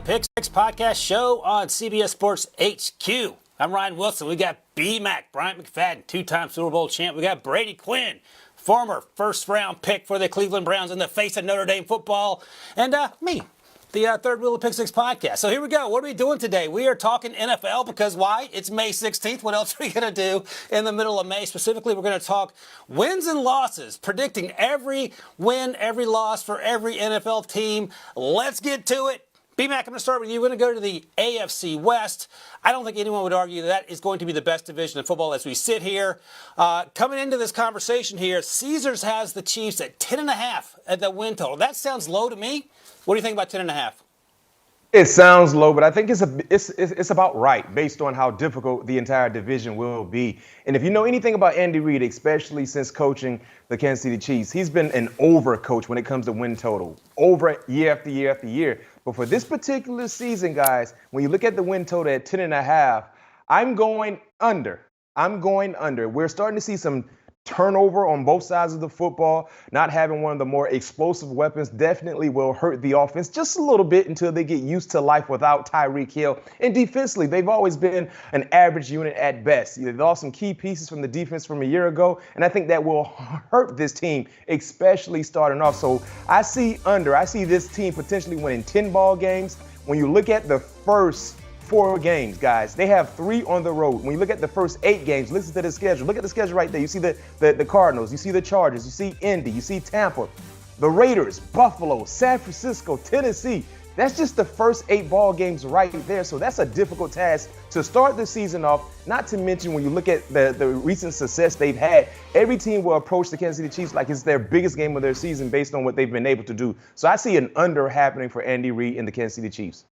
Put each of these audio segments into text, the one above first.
Pick Six podcast show on CBS Sports HQ. I'm Ryan Wilson. We got B-Mac, Bryant McFadden, two-time Super Bowl champ. We got Brady Quinn, former first-round pick for the Cleveland Browns in the face of Notre Dame football. And me, the third wheel of Pick Six podcast. So here we go. What are we doing today? We are talking NFL because why? It's May 16th. What else are we going to do in the middle of May? Specifically, we're going to talk wins and losses, predicting every win, every loss for every NFL team. Let's get to it. B-Mac, I'm going to start with you. We're going to go to the AFC West. I don't think anyone would argue that is going to be the best division of football as we sit here. Coming into this conversation here, Caesars has the Chiefs at 10.5 at the win total. That sounds low to me. What do you think about 10.5? It sounds low, but I think it's about right based on how difficult the entire division will be. And if you know anything about Andy Reid, especially since coaching the Kansas City Chiefs, he's been an over coach when it comes to win total, over year after year after year. But for this particular season, guys, when you look at the win total at 10.5, I'm going under. We're starting to see some turnover on both sides of the football. Not having one of the more explosive weapons definitely will hurt the offense just a little bit until they get used to life without Tyreek Hill. And defensively, they've always been an average unit at best. They lost some key pieces from the defense from a year ago, and I think that will hurt this team, especially starting off. So I see under. I see this team potentially winning 10 ball games. When you look at the first 4 games, guys, they have 3 on the road. When you look at the first 8 games, listen to the schedule. Look at the schedule right there. You see the Cardinals, you see the Chargers, you see Indy, you see Tampa, the Raiders, Buffalo, San Francisco, Tennessee. That's just the first 8 ball games right there. So that's a difficult task to start the season off. Not to mention when you look at the recent success they've had, every team will approach the Kansas City Chiefs like it's their biggest game of their season based on what they've been able to do. So I see an under happening for Andy Reid and the Kansas City Chiefs.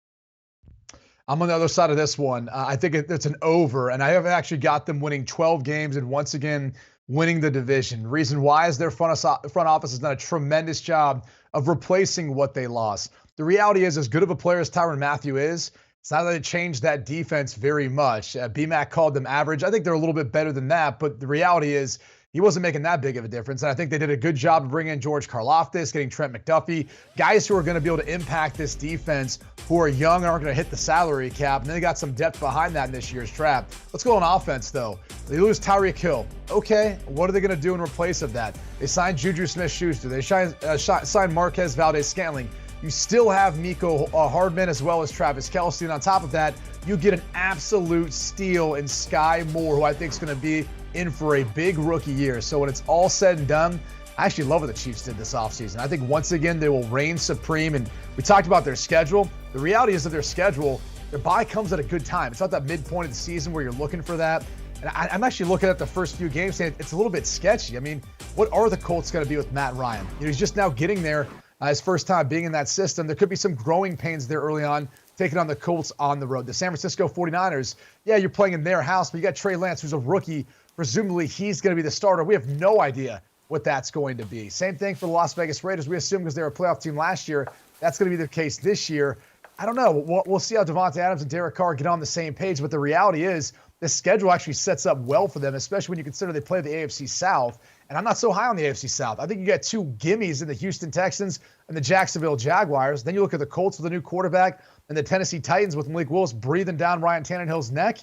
I'm on the other side of this one. I think it's an over, and I have actually got them winning 12 games and once again winning the division. Reason why is their front office has done a tremendous job of replacing what they lost. The reality is, as good of a player as Tyrann Mathieu is, it's not that it changed that defense very much. B-Mac called them average. I think they're a little bit better than that, but the reality is he wasn't making that big of a difference. And I think they did a good job of bringing in George Karlaftis, getting Trent McDuffie, guys who are going to be able to impact this defense, who are young and aren't going to hit the salary cap. And then they got some depth behind that in this year's draft. Let's go on offense, though. They lose Tyreek Hill. Okay, what are they going to do in replace of that? They signed Juju Smith-Schuster. They signed Marquez Valdes-Scantling. You still have Mecole Hardman as well as Travis Kelce. And on top of that, you get an absolute steal in Sky Moore, who I think is going to be in for a big rookie year. So when it's all said and done, I actually love what the Chiefs did this offseason. I think once again they will reign supreme. And we talked about their schedule. The reality is that their schedule, their bye comes at a good time. It's not that midpoint of the season where you're looking for that. And I'm actually looking at the first few games saying it's a little bit sketchy. I mean, what are the Colts going to be with Matt Ryan? He's just now getting there, his first time being in that system. There could be some growing pains there early on, taking on the Colts on the road. The San Francisco 49ers, yeah, you're playing in their house, but you got Trey Lance, who's a rookie. Presumably he's going to be the starter. We have no idea what that's going to be. Same thing for the Las Vegas Raiders. We assume because they were a playoff team last year, that's going to be the case this year. I don't know. We'll see how Devontae Adams and Derek Carr get on the same page, but the reality is this schedule actually sets up well for them, especially when you consider they play the AFC South. And I'm not so high on the AFC South. I think you got 2 gimmies in the Houston Texans and the Jacksonville Jaguars. Then you look at the Colts with a new quarterback and the Tennessee Titans with Malik Willis breathing down Ryan Tannehill's neck.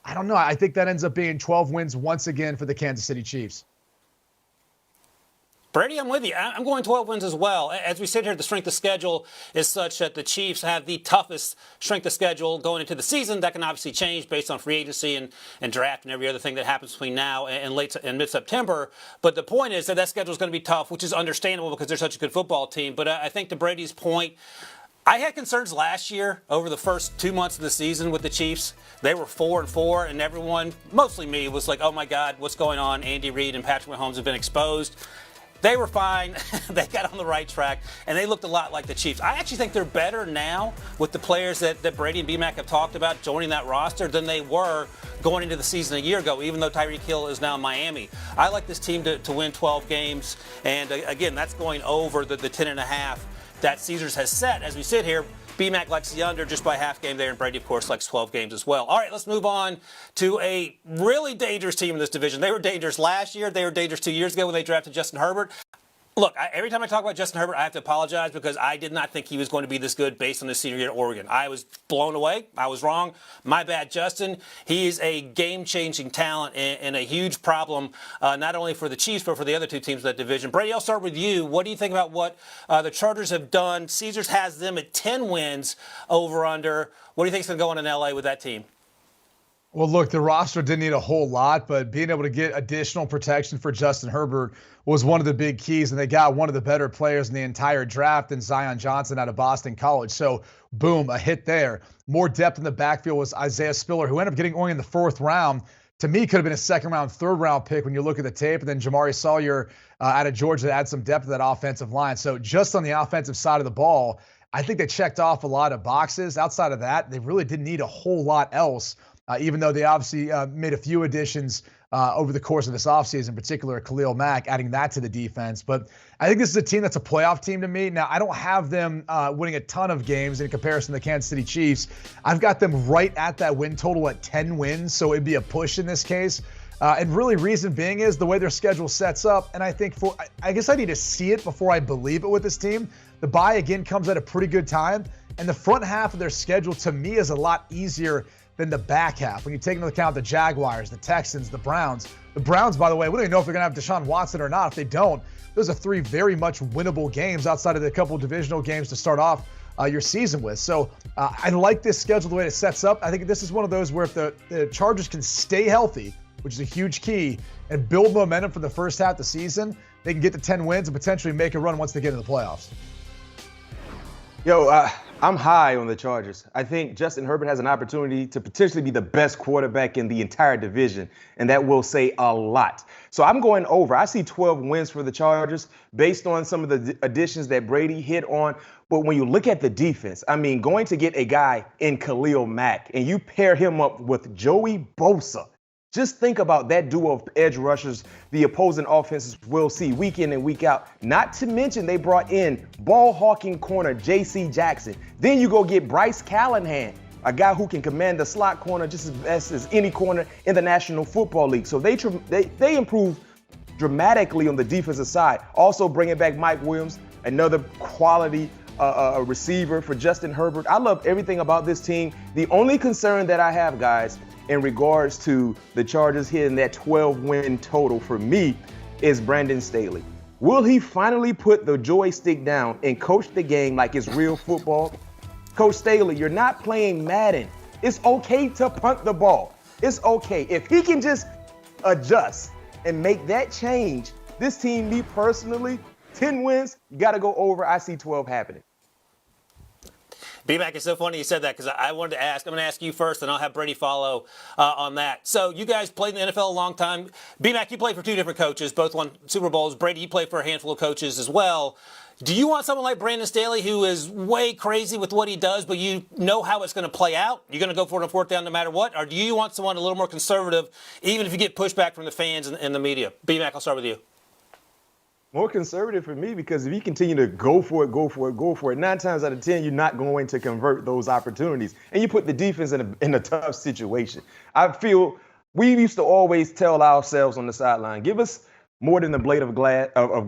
I don't know. I think that ends up being 12 wins once again for the Kansas City Chiefs. Brady, I'm with you. I'm going 12 wins as well. As we sit here, the strength of schedule is such that the Chiefs have the toughest strength of schedule going into the season. That can obviously change based on free agency and draft and every other thing that happens between now and mid-September. But the point is that schedule is going to be tough, which is understandable because they're such a good football team. But I think to Brady's point, I had concerns last year over the first 2 months of the season with the Chiefs. They were 4-4, and everyone, mostly me, was like, oh my God, what's going on? Andy Reid and Patrick Mahomes have been exposed. They were fine. They got on the right track, and they looked a lot like the Chiefs. I actually think they're better now with the players that Brady and B-Mac have talked about joining that roster than they were going into the season a year ago, even though Tyreek Hill is now in Miami. I like this team to win 12 games, and again, that's going over the 10.5 that Caesars has set. As we sit here, B-Mac likes the under just by half game there, and Brady, of course, likes 12 games as well. All right, let's move on to a really dangerous team in this division. They were dangerous last year. They were dangerous 2 years ago when they drafted Justin Herbert. Look, every time I talk about Justin Herbert, I have to apologize because I did not think he was going to be this good based on his senior year at Oregon. I was blown away. I was wrong. My bad, Justin. He's a game-changing talent and a huge problem, not only for the Chiefs, but for the other two teams in that division. Brady, I'll start with you. What do you think about what the Chargers have done? Caesars has them at 10 wins over-under. What do you think is going to go on in L.A. with that team? Well, look, the roster didn't need a whole lot, but being able to get additional protection for Justin Herbert was one of the big keys, and they got one of the better players in the entire draft in Zion Johnson out of Boston College. So, boom, a hit there. More depth in the backfield was Isaiah Spiller, who ended up getting only in the 4th round. To me, could have been a 2nd-round, 3rd-round pick when you look at the tape. And then Jamari Sawyer out of Georgia to add some depth to that offensive line. So, just on the offensive side of the ball, I think they checked off a lot of boxes. Outside of that, they really didn't need a whole lot else. Even though they obviously made a few additions over the course of this offseason, in particular Khalil Mack, adding that to the defense. But I think this is a team that's a playoff team to me. Now, I don't have them winning a ton of games in comparison to the Kansas City Chiefs. I've got them right at that win total at 10 wins, so it'd be a push in this case. And really, reason being is the way their schedule sets up. And I think I guess I need to see it before I believe it with this team. The bye, again, comes at a pretty good time. And the front half of their schedule, to me, is a lot easier than the back half. When you take into account the Jaguars, the Texans, the Browns. The Browns, by the way, we don't even know if they're going to have Deshaun Watson or not. If they don't, those are 3 very much winnable games outside of the couple divisional games to start off your season with. So I like this schedule the way it sets up. I think this is one of those where if the Chargers can stay healthy, which is a huge key, and build momentum for the first half of the season, they can get to 10 wins and potentially make a run once they get into the playoffs. Yo, I'm high on the Chargers. I think Justin Herbert has an opportunity to potentially be the best quarterback in the entire division, and that will say a lot. So I'm going over. I see 12 wins for the Chargers based on some of the additions that Brady hit on. But when you look at the defense, I mean, going to get a guy in Khalil Mack and you pair him up with Joey Bosa, just think about that duo of edge rushers the opposing offenses will see week in and week out. Not to mention they brought in ball-hawking corner J.C. Jackson. Then you go get Bryce Callahan, a guy who can command the slot corner just as best as any corner in the National Football League. So they improved dramatically on the defensive side. Also bringing back Mike Williams, another quality receiver for Justin Herbert. I love everything about this team. The only concern that I have, guys, in regards to the Chargers hitting that 12-win total for me is Brandon Staley. Will he finally put the joystick down and coach the game like it's real football? Coach Staley, you're not playing Madden. It's okay to punt the ball. It's okay. If he can just adjust and make that change, this team, me personally, 10 wins, you got to go over. I see 12 happening. B-Mac, it's so funny you said that because I wanted to ask. I'm going to ask you first, and I'll have Brady follow on that. So you guys played in the NFL a long time. B-Mac, you played for 2 different coaches, both won Super Bowls. Brady, you played for a handful of coaches as well. Do you want someone like Brandon Staley who is way crazy with what he does, but you know how it's going to play out? You're going to go for it on 4th down no matter what? Or do you want someone a little more conservative, even if you get pushback from the fans and the media? B-Mac, I'll start with you. More conservative for me because if you continue to go for it, 9 times out of 10, you're not going to convert those opportunities. And you put the defense in a tough situation. I feel we used to always tell ourselves on the sideline, give us more than a blade of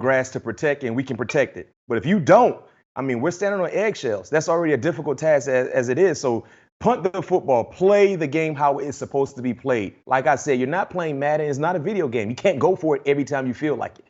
grass to protect, and we can protect it. But if you don't, I mean, we're standing on eggshells. That's already a difficult task as it is. So punt the football, play the game how it's supposed to be played. Like I said, you're not playing Madden. It's not a video game. You can't go for it every time you feel like it.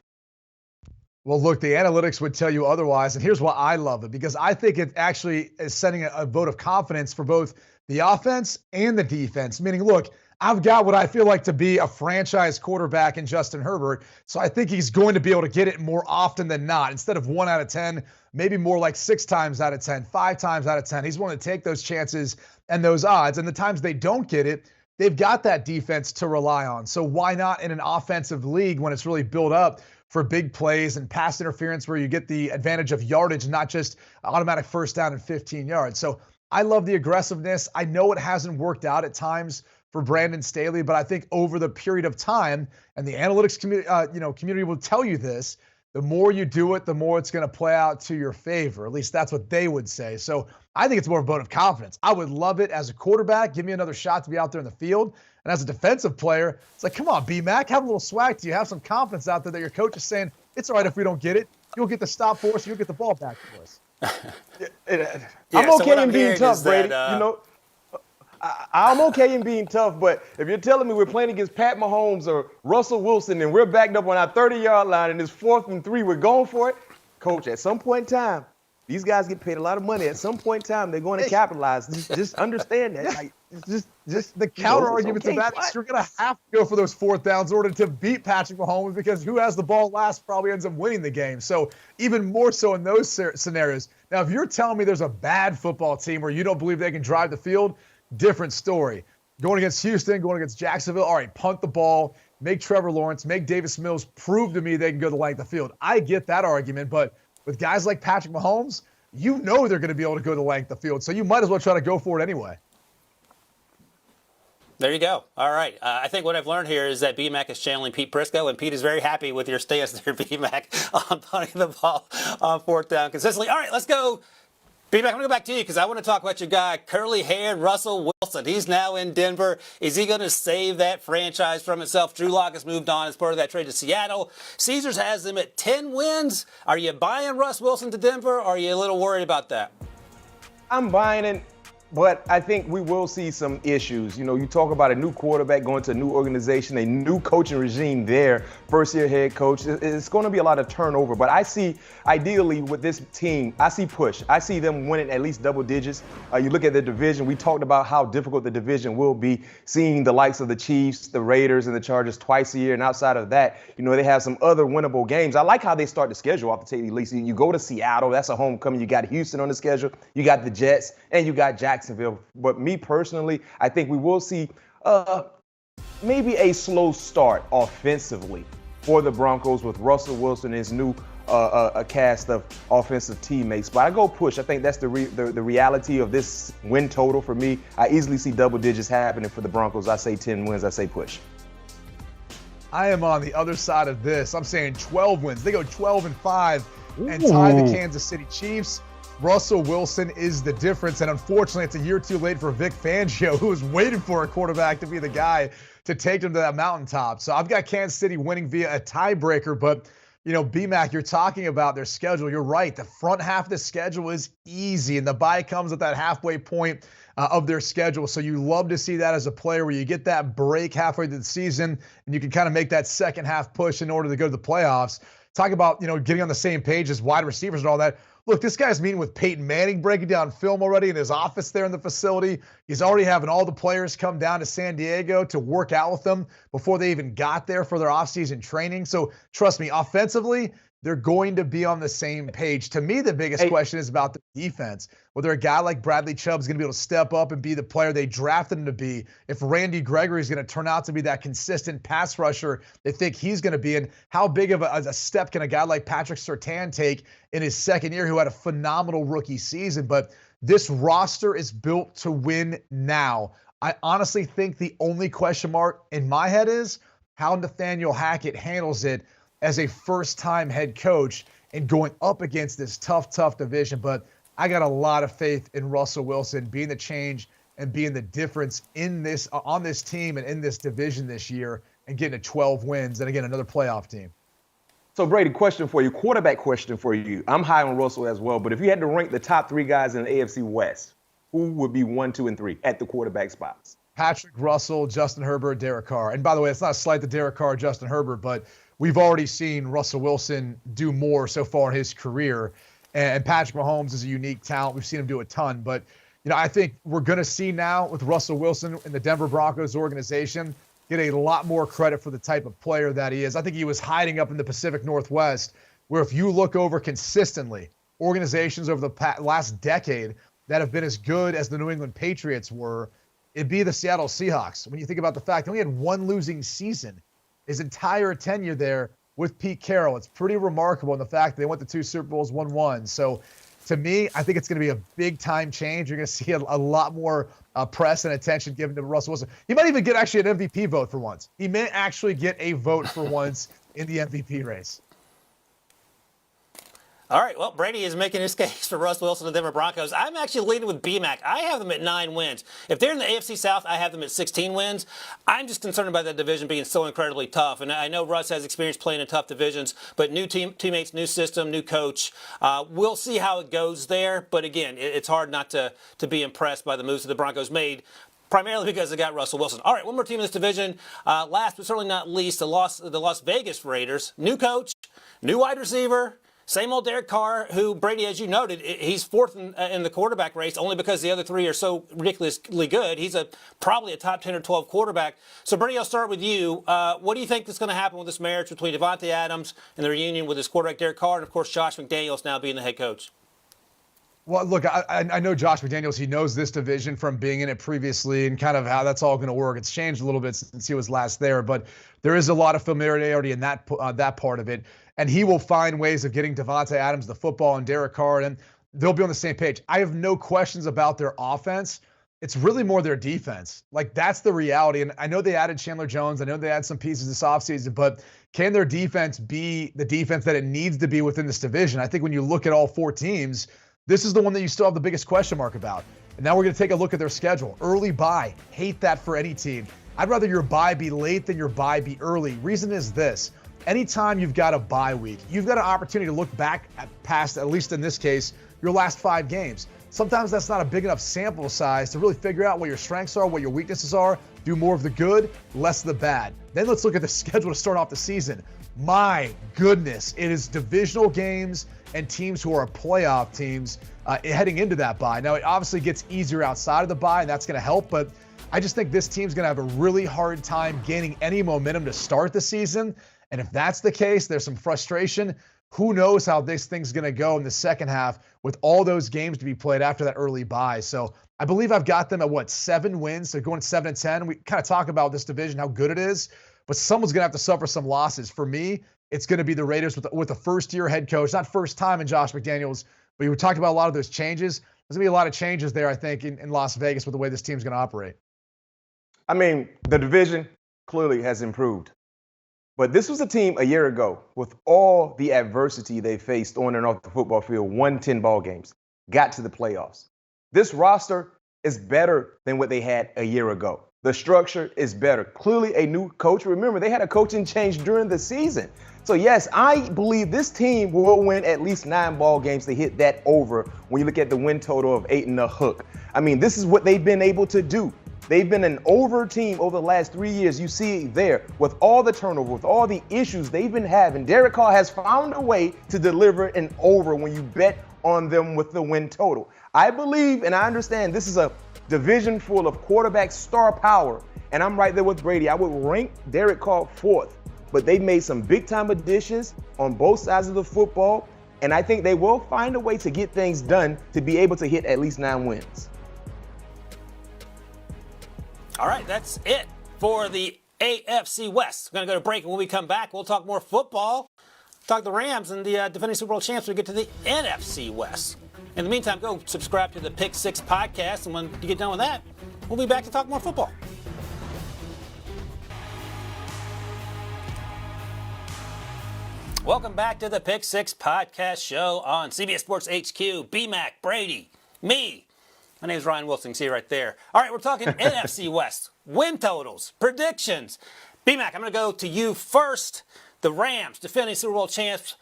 Well, look, the analytics would tell you otherwise, and here's why I love it, because I think it actually is setting a vote of confidence for both the offense and the defense, meaning, look, I've got what I feel like to be a franchise quarterback in Justin Herbert, so I think he's going to be able to get it more often than not. Instead of 1 out of 10, maybe more like 6 times out of 10, 5 times out of 10. He's willing to take those chances and those odds, and the times they don't get it, they've got that defense to rely on. So why not in an offensive league when it's really built up for big plays and pass interference where you get the advantage of yardage, not just automatic 1st down and 15 yards. So I love the aggressiveness. I know it hasn't worked out at times for Brandon Staley, but I think over the period of time, and the analytics community will tell you this, the more you do it, the more it's going to play out to your favor. At least that's what they would say. So I think it's more of a vote of confidence. I would love it as a quarterback. Give me another shot to be out there in the field. And as a defensive player, it's like, come on, B-Mac, have a little swag to you. Have some confidence out there that your coach is saying, it's all right if we don't get it. You'll get the stop for us. You'll get the ball back for us. I'm okay in being tough, Brady. I'm okay in being tough, but if you're telling me we're playing against Pat Mahomes or Russell Wilson and we're backed up on our 30-yard line and it's 4th and 3, we're going for it, Coach, at some point in time, these guys get paid a lot of money. At some point in time, they're going to capitalize. Just understand that. Like, just the counter argument to that is you're going to have to go for those 4th downs in order to beat Patrick Mahomes, because who has the ball last probably ends up winning the game. So even more so in those scenarios. Now, if you're telling me there's a bad football team where you don't believe they can drive the field, different story. Going against Houston, going against Jacksonville, all right, punt the ball, make Trevor Lawrence, make Davis Mills prove to me they can go the length of the field. I get that argument, but with guys like Patrick Mahomes, you know they're going to be able to go the length of the field, so you might as well try to go for it anyway. There you go. All right. I think what I've learned here is that B-Mac is channeling Pete Prisco, and Pete is very happy with your stance there, B-Mac, on punting the ball on 4th down consistently. All right, let's go. B-Mac, I'm going to go back to you because I want to talk about your guy, curly-haired Russell Wilson. He's now in Denver. Is he going to save that franchise from itself? Drew Lock has moved on as part of that trade to Seattle. Caesars has them at 10 wins. Are you buying Russ Wilson to Denver, or are you a little worried about that? I'm buying it, but I think we will see some issues. You know, you talk about a new quarterback going to a new organization, a new coaching regime there, first-year head coach. It's going to be a lot of turnover. But I see, ideally, with this team, I see push. I see them winning at least double digits. You look at the division. We talked about how difficult the division will be, seeing the likes of the Chiefs, the Raiders, and the Chargers twice a year. And outside of that, you know, they have some other winnable games. I like how they start the schedule off the table. At least you go to Seattle. That's a homecoming. You got Houston on the schedule. You got the Jets, and you got Jacksonville. But me personally, I think we will see maybe a slow start offensively for the Broncos with Russell Wilson and his new a cast of offensive teammates. But I go push. I think that's the reality of this win total for me. I easily see double digits happening for the Broncos. I say 10 wins. I say push. I am on the other side of this. I'm saying 12 wins. They go 12-5 and tie the Kansas City Chiefs. Russell Wilson is the difference, and unfortunately, it's a year too late for Vic Fangio, who was waiting for a quarterback to be the guy to take them to that mountaintop. So I've got Kansas City winning via a tiebreaker, but, you know, B-Mac, you're talking about their schedule. You're right. The front half of the schedule is easy, and the bye comes at that halfway point of their schedule. So you love to see that as a player where you get that break halfway through the season, and you can kind of make that second half push in order to go to the playoffs. Talk about, you know, getting on the same page as wide receivers and all that. Look, this guy's meeting with Peyton Manning, breaking down film already in his office there in the facility. He's already having all the players come down to San Diego to work out with them before they even got there for their offseason training. So trust me, offensively, they're going to be on the same page. To me, the biggest question is about the defense. Whether a guy like Bradley Chubb is going to be able to step up and be the player they drafted him to be. If Randy Gregory is going to turn out to be that consistent pass rusher they think he's going to be. And how big of a step can a guy like Patrick Surtain take in his second year, who had a phenomenal rookie season? But this roster is built to win now. I honestly think the only question mark in my head is how Nathaniel Hackett handles it as a first-time head coach and going up against this tough division. But I got a lot of faith in Russell Wilson being the change and being the difference in this on this team and in this division this year and getting to 12 wins and, again, another playoff team. So, Brady, question for you, quarterback question for you. I'm high on Russell as well, but if you had to rank the top 3 guys in the AFC West, who would be 1, 2, and 3 at the quarterback spots? Patrick, Russell, Justin Herbert, Derek Carr. And by the way, it's not a slight to Derek Carr, Justin Herbert, but we've already seen Russell Wilson do more so far in his career. And Patrick Mahomes is a unique talent. We've seen him do a ton. But, you know, I think we're going to see now with Russell Wilson in the Denver Broncos organization get a lot more credit for the type of player that he is. I think he was hiding up in the Pacific Northwest, where if you look over consistently, organizations over the last decade that have been as good as the New England Patriots were, it'd be the Seattle Seahawks. When you think about the fact that he had one losing season his entire tenure there with Pete Carroll, it's pretty remarkable in the fact that they went to 2 Super Bowls, won 1. So to me, I think it's going to be a big-time change. You're going to see a lot more press and attention given to Russell Wilson. He might even get actually an MVP vote for once. He may actually get a vote for once in the MVP race. All right, well, Brady is making his case for Russ Wilson and the Denver Broncos. I'm actually leading with BMAC. I have them at 9 wins. If they're in the AFC South, I have them at 16 wins. I'm just concerned about that division being so incredibly tough. And I know Russ has experience playing in tough divisions, but new teammates, new system, new coach. We'll see how it goes there. But again, it's hard not to be impressed by the moves that the Broncos made, primarily because they got Russell Wilson. All right, one more team in this division. Last but certainly not least, the Las Vegas Raiders. New coach, new wide receiver. Same old Derek Carr, who Brady, as you noted, he's fourth in the quarterback race only because the other three are so ridiculously good. He's probably a top 10 or 12 quarterback. So, Brady, I'll start with you. What do you think is going to happen with this marriage between Devontae Adams and the reunion with his quarterback Derek Carr and, of course, Josh McDaniels now being the head coach? Well, look, I know Josh McDaniels. He knows this division from being in it previously and kind of how that's all going to work. It's changed a little bit since he was last there, but there is a lot of familiarity in that part of it. And he will find ways of getting Devontae Adams the football and Derek Carr, and they'll be on the same page. I have no questions about their offense. It's really more their defense. Like, that's the reality. And I know they added Chandler Jones. I know they had some pieces this offseason, but can their defense be the defense that it needs to be within this division? I think when you look at all four teams, this is the one that you still have the biggest question mark about. And now we're going to take a look at their schedule. Early bye. Hate that for any team. I'd rather your bye be late than your bye be early. Reason is this. Anytime you've got a bye week, you've got an opportunity to look back past, at least in this case, your last 5 games. Sometimes that's not a big enough sample size to really figure out what your strengths are, what your weaknesses are, do more of the good, less of the bad. Then let's look at the schedule to start off the season. My goodness, it is divisional games and teams who are playoff teams heading into that bye. Now, it obviously gets easier outside of the bye, and that's going to help, but I just think this team's going to have a really hard time gaining any momentum to start the season. And if that's the case, there's some frustration. Who knows how this thing's going to go in the second half with all those games to be played after that early bye. So I believe I've got them at 7 wins. They're going 7-10. We kind of talk about this division, how good it is, but someone's going to have to suffer some losses. For me, it's going to be the Raiders with a first-year head coach, not first time in Josh McDaniels, but we talked about a lot of those changes. There's going to be a lot of changes there, I think, in Las Vegas with the way this team's going to operate. I mean, the division clearly has improved. But this was a team a year ago with all the adversity they faced on and off the football field, won 10 ball games, got to the playoffs. This roster is better than what they had a year ago. The structure is better. Clearly a new coach. Remember, they had a coaching change during the season. So, yes, I believe this team will win at least 9 ball games to hit that over when you look at the win total of 8 and a hook. I mean, this is what they've been able to do. They've been an over team over the last 3 years. You see it there with all the turnover, with all the issues they've been having. Derek Carr has found a way to deliver an over when you bet on them with the win total. I believe and I understand this is a division full of quarterback star power, and I'm right there with Brady. I would rank Derek Carr 4th, but they made some big-time additions on both sides of the football, and I think they will find a way to get things done to be able to hit at least 9 wins. All right, that's it for the AFC West. We're going to go to break, and when we come back, we'll talk more football, talk the Rams and the defending Super Bowl champs when we get to the NFC West. In the meantime, go subscribe to the Pick 6 podcast, and when you get done with that, we'll be back to talk more football. Welcome back to the Pick 6 podcast show on CBS Sports HQ. B-Mac, Brady, me. My name is Ryan Wilson. See you right there. All right, we're talking NFC West. Win totals, predictions. B-Mac, I'm going to go to you first. The Rams, defending Super Bowl champs.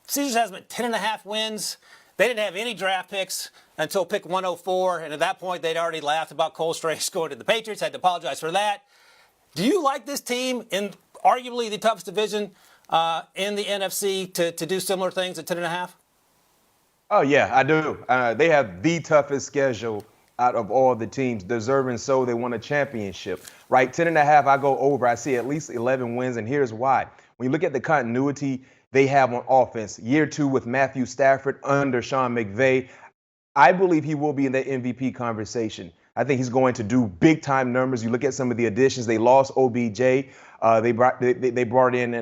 Season has been 10.5 wins. They didn't have any draft picks until pick 104, and at that point, they'd already laughed about Cole Strange going to the Patriots. Had to apologize for that. Do you like this team in arguably the toughest division in the NFC to do similar things at 10.5? Oh, yeah, I do. They have the toughest schedule out of all the teams, deserving so they won a championship, right? 10.5, I go over. I see at least 11 wins, and here's why. When you look at the continuity they have on offense, year 2 with Matthew Stafford under Sean McVay, I believe he will be in the MVP conversation. I think he's going to do big-time numbers. You look at some of the additions. They lost OBJ. They brought in,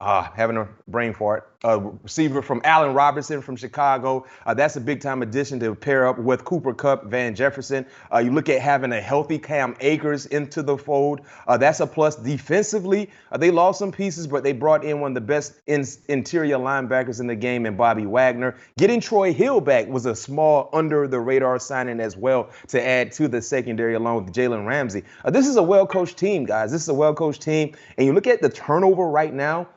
having a brain fart, receiver from Allen Robinson from Chicago. That's a big-time addition to pair up with Cooper Kupp, Van Jefferson. You look at having a healthy Cam Akers into the fold. That's a plus. Defensively, they lost some pieces, but they brought in one of the best interior linebackers in the game in Bobby Wagner. Getting Troy Hill back was a small under-the-radar signing as well to add to the secondary along with Jalen Ramsey. This is a well-coached team, guys. This is a well-coached team. And you look at the turnover right now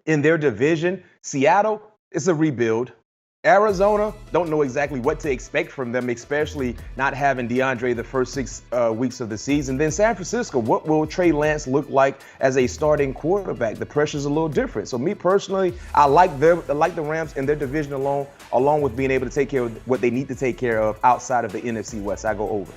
in their division. Seattle, it's a rebuild. Arizona, don't know exactly what to expect from them, especially not having DeAndre the first 6 weeks of the season. Then San Francisco, what will Trey Lance look like as a starting quarterback? The pressure's a little different. So me personally, I like the Rams in their division along with being able to take care of what they need to take care of outside of the NFC West. I go over.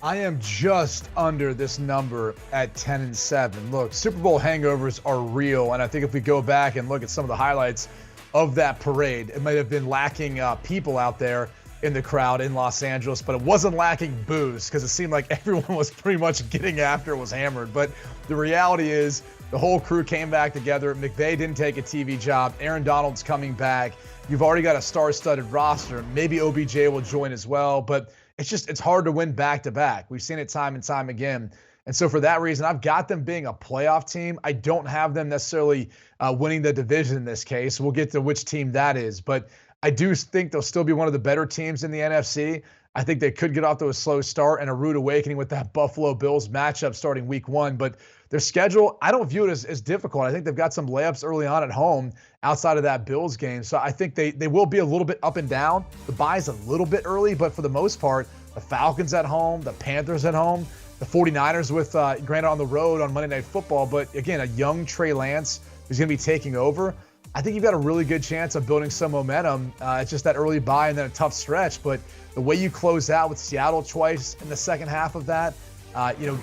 I am just under this number at 10-7. Look, Super Bowl hangovers are real, and I think if we go back and look at some of the highlights of that parade, it might have been lacking people out there in the crowd in Los Angeles, but it wasn't lacking booze because it seemed like everyone was pretty much getting after it, was hammered. But the reality is the whole crew came back together. McVay didn't take a TV job. Aaron Donald's coming back. You've already got a star-studded roster. Maybe OBJ will join as well, but it's hard to win back-to-back. We've seen it time and time again. And so for that reason, I've got them being a playoff team. I don't have them necessarily winning the division in this case. We'll get to which team that is. But I do think they'll still be one of the better teams in the NFC. I think they could get off to a slow start and a rude awakening with that Buffalo Bills matchup starting week 1. But their schedule, I don't view it as difficult. I think they've got some layups early on at home outside of that Bills game. So I think they will be a little bit up and down. The bye's a little bit early, but for the most part, the Falcons at home, the Panthers at home, the 49ers with granted on the road on Monday Night Football, but again, a young Trey Lance who's going to be taking over. I think you've got a really good chance of building some momentum. It's just that early bye and then a tough stretch. But the way you close out with Seattle twice in the second half of that,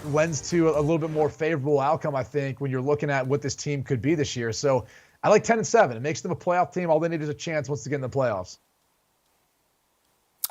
lends to a little bit more favorable outcome, I think, when you're looking at what this team could be this year. So I like 10-7. It makes them a playoff team. All they need is a chance once to get in the playoffs.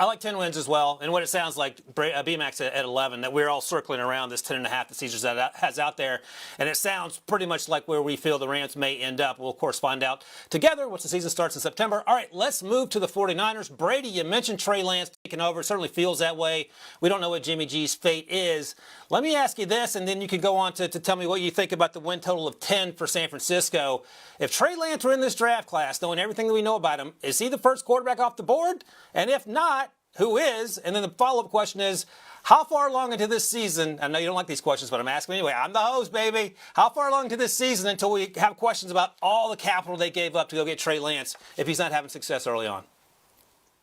I like 10 wins as well. And what it sounds like, BMAX at 11, that we're all circling around this 10.5 that Caesars has out there. And it sounds pretty much like where we feel the Rams may end up. We'll, of course, find out together once the season starts in September. All right, let's move to the 49ers. Brady, you mentioned Trey Lance taking over. It certainly feels that way. We don't know what Jimmy G's fate is. Let me ask you this, and then you can go on to tell me what you think about the win total of 10 for San Francisco. If Trey Lance were in this draft class, knowing everything that we know about him, is he the first quarterback off the board? And if not, who is? And then the follow-up question is, how far along into this season, I know you don't like these questions, but I'm asking anyway, I'm the host, baby. How far along into this season until we have questions about all the capital they gave up to go get Trey Lance if he's not having success early on?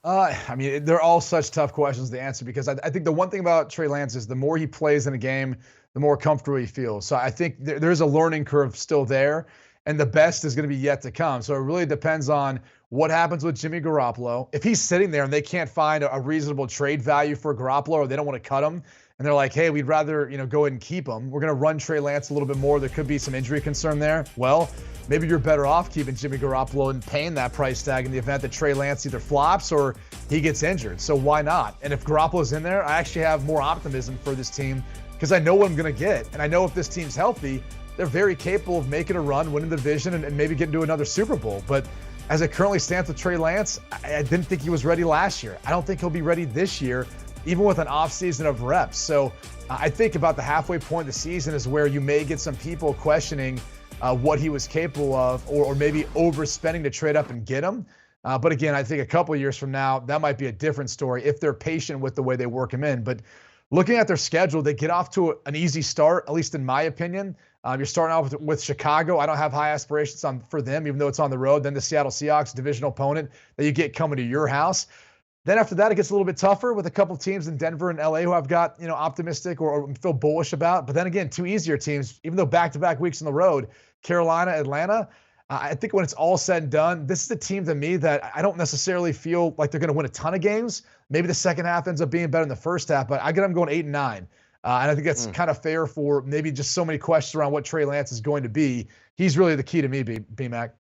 They're all such tough questions to answer because I think the one thing about Trey Lance is the more he plays in a game, the more comfortable he feels. So I think there's a learning curve still there, and the best is going to be yet to come. So it really depends on what happens with Jimmy Garoppolo. If he's sitting there and they can't find a reasonable trade value for Garoppolo, or they don't want to cut him, and they're like, hey, we'd rather go ahead and keep him. We're going to run Trey Lance a little bit more. There could be some injury concern there. Well, maybe you're better off keeping Jimmy Garoppolo and paying that price tag in the event that Trey Lance either flops or he gets injured. So why not? And if Garoppolo's in there, I actually have more optimism for this team because I know what I'm going to get. And I know if this team's healthy, they're very capable of making a run, winning the division, and maybe getting to another Super Bowl. But as it currently stands with Trey Lance, I didn't think he was ready last year. I don't think he'll be ready this year, even with an offseason of reps. So I think about the halfway point of the season is where you may get some people questioning what he was capable of, or maybe overspending to trade up and get him. But again, I think a couple of years from now, that might be a different story if they're patient with the way they work him in. But looking at their schedule, they get off to an easy start, at least in my opinion. You're starting off with Chicago. I don't have high aspirations for them, even though it's on the road. Then the Seattle Seahawks, divisional opponent that you get coming to your house. Then after that, it gets a little bit tougher with a couple teams in Denver and LA who I've got optimistic or feel bullish about. But then again, two easier teams, even though back-to-back weeks on the road, Carolina, Atlanta. I think when it's all said and done, this is a team to me that I don't necessarily feel like they're going to win a ton of games. Maybe the second half ends up being better than the first half, but I get them going 8-9. And I think that's kind of fair for maybe just so many questions around what Trey Lance is going to be. He's really the key to me, B-Mac.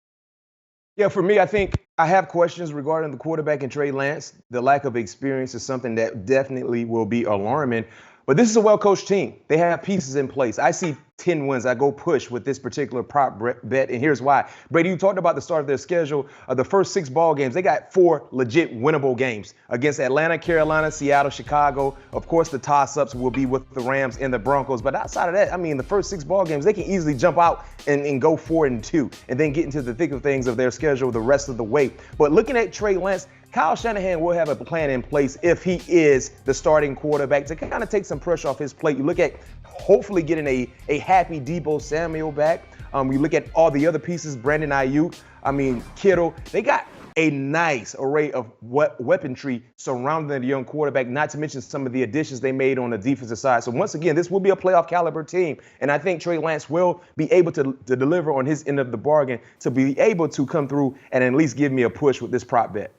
Yeah, for me, I think I have questions regarding the quarterback and Trey Lance. The lack of experience is something that definitely will be alarming. But this is a well-coached team. They have pieces in place. I see 10 wins. I go push with this particular prop bet, and here's why. Brady, you talked about the start of their schedule. The first 6 ball games, they got 4 legit winnable games against Atlanta, Carolina, Seattle, Chicago. Of course, the toss-ups will be with the Rams and the Broncos. But outside of that, I mean, the first 6 ball games, they can easily jump out and go 4-2 and then get into the thick of things of their schedule the rest of the way. But looking at Trey Lance, Kyle Shanahan will have a plan in place if he is the starting quarterback to kind of take some pressure off his plate. You look at hopefully getting a happy Deebo Samuel back. You look at all the other pieces, Brandon Ayuk, Kittle. They got a nice array of weaponry surrounding the young quarterback, not to mention some of the additions they made on the defensive side. So once again, this will be a playoff caliber team. And I think Trey Lance will be able to deliver on his end of the bargain to be able to come through and at least give me a push with this prop bet.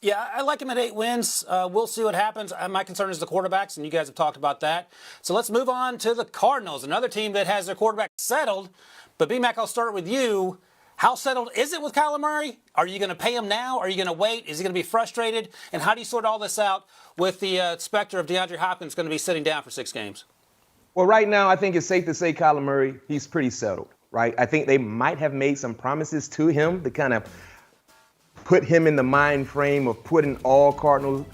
Yeah, I like him at 8 wins. We'll see what happens. My concern is the quarterbacks, and you guys have talked about that. So let's move on to the Cardinals, another team that has their quarterback settled. But B-Mac, I'll start with you. How settled is it with Kyler Murray? Are you going to pay him now? Are you going to wait? Is he going to be frustrated? And how do you sort all this out with the specter of DeAndre Hopkins going to be sitting down for 6 games? Well, right now, I think it's safe to say Kyler Murray, he's pretty settled, right? I think they might have made some promises to him to kind of put him in the mind frame of putting all Cardinal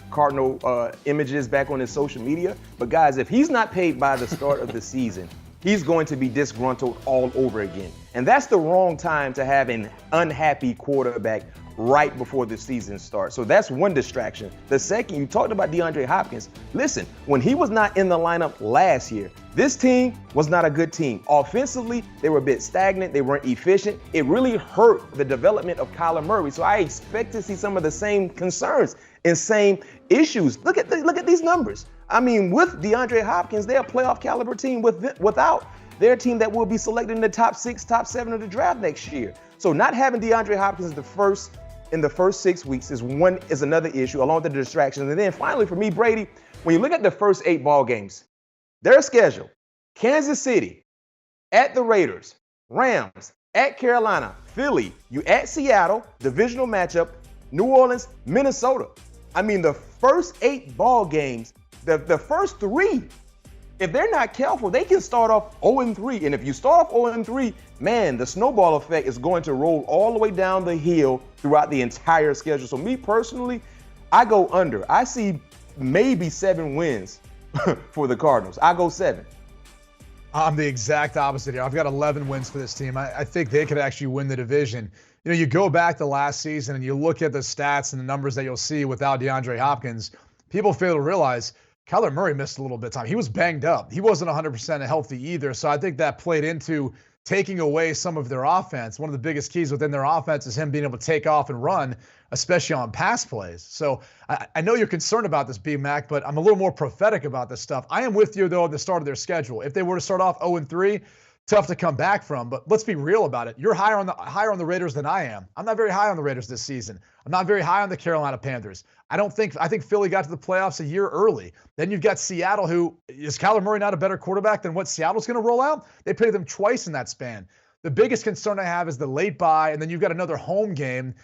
images back on his social media. But guys, if he's not paid by the start of the season, he's going to be disgruntled all over again. And that's the wrong time to have an unhappy quarterback right before the season starts. So that's one distraction. The second, you talked about DeAndre Hopkins. Listen, when he was not in the lineup last year, this team was not a good team. Offensively, they were a bit stagnant. They weren't efficient. It really hurt the development of Kyler Murray. So I expect to see some of the same concerns and same issues. Look at these numbers. I mean, with DeAndre Hopkins, they're a playoff caliber team. Without, they're a team that will be selected in the top 6, top 7 of the draft next year. So not having DeAndre Hopkins in the first 6 weeks is another issue, along with the distractions. And then finally, for me, Brady, when you look at the first 8 ball games, their schedule: Kansas City, at the Raiders, Rams, at Carolina, Philly, you at Seattle, divisional matchup, New Orleans, Minnesota. I mean, the first 8 ball games, the first 3, if they're not careful, they can start off 0-3. And if you start off 0-3, man, the snowball effect is going to roll all the way down the hill throughout the entire schedule. So me personally, I go under. I see maybe 7 wins for the Cardinals. I go 7. I'm the exact opposite here. I've got 11 wins for this team. I think they could actually win the division. You know, you go back to last season and you look at the stats and the numbers that you'll see without DeAndre Hopkins, people fail to realize Kyler Murray missed a little bit of time. He was banged up. He wasn't 100% healthy either. So I think that played into taking away some of their offense. One of the biggest keys within their offense is him being able to take off and run, especially on pass plays. So I know you're concerned about this, B-Mac, but I'm a little more prophetic about this stuff. I am with you, though, at the start of their schedule. If they were to start off 0-3, tough to come back from. But let's be real about it. You're higher on the Raiders than I am. I'm not very high on the Raiders this season. I'm not very high on the Carolina Panthers. I think Philly got to the playoffs a year early. Then you've got Seattle, who is Kyler Murray not a better quarterback than what Seattle's going to roll out? They played them twice in that span. The biggest concern I have is the late bye, and then you've got another home game.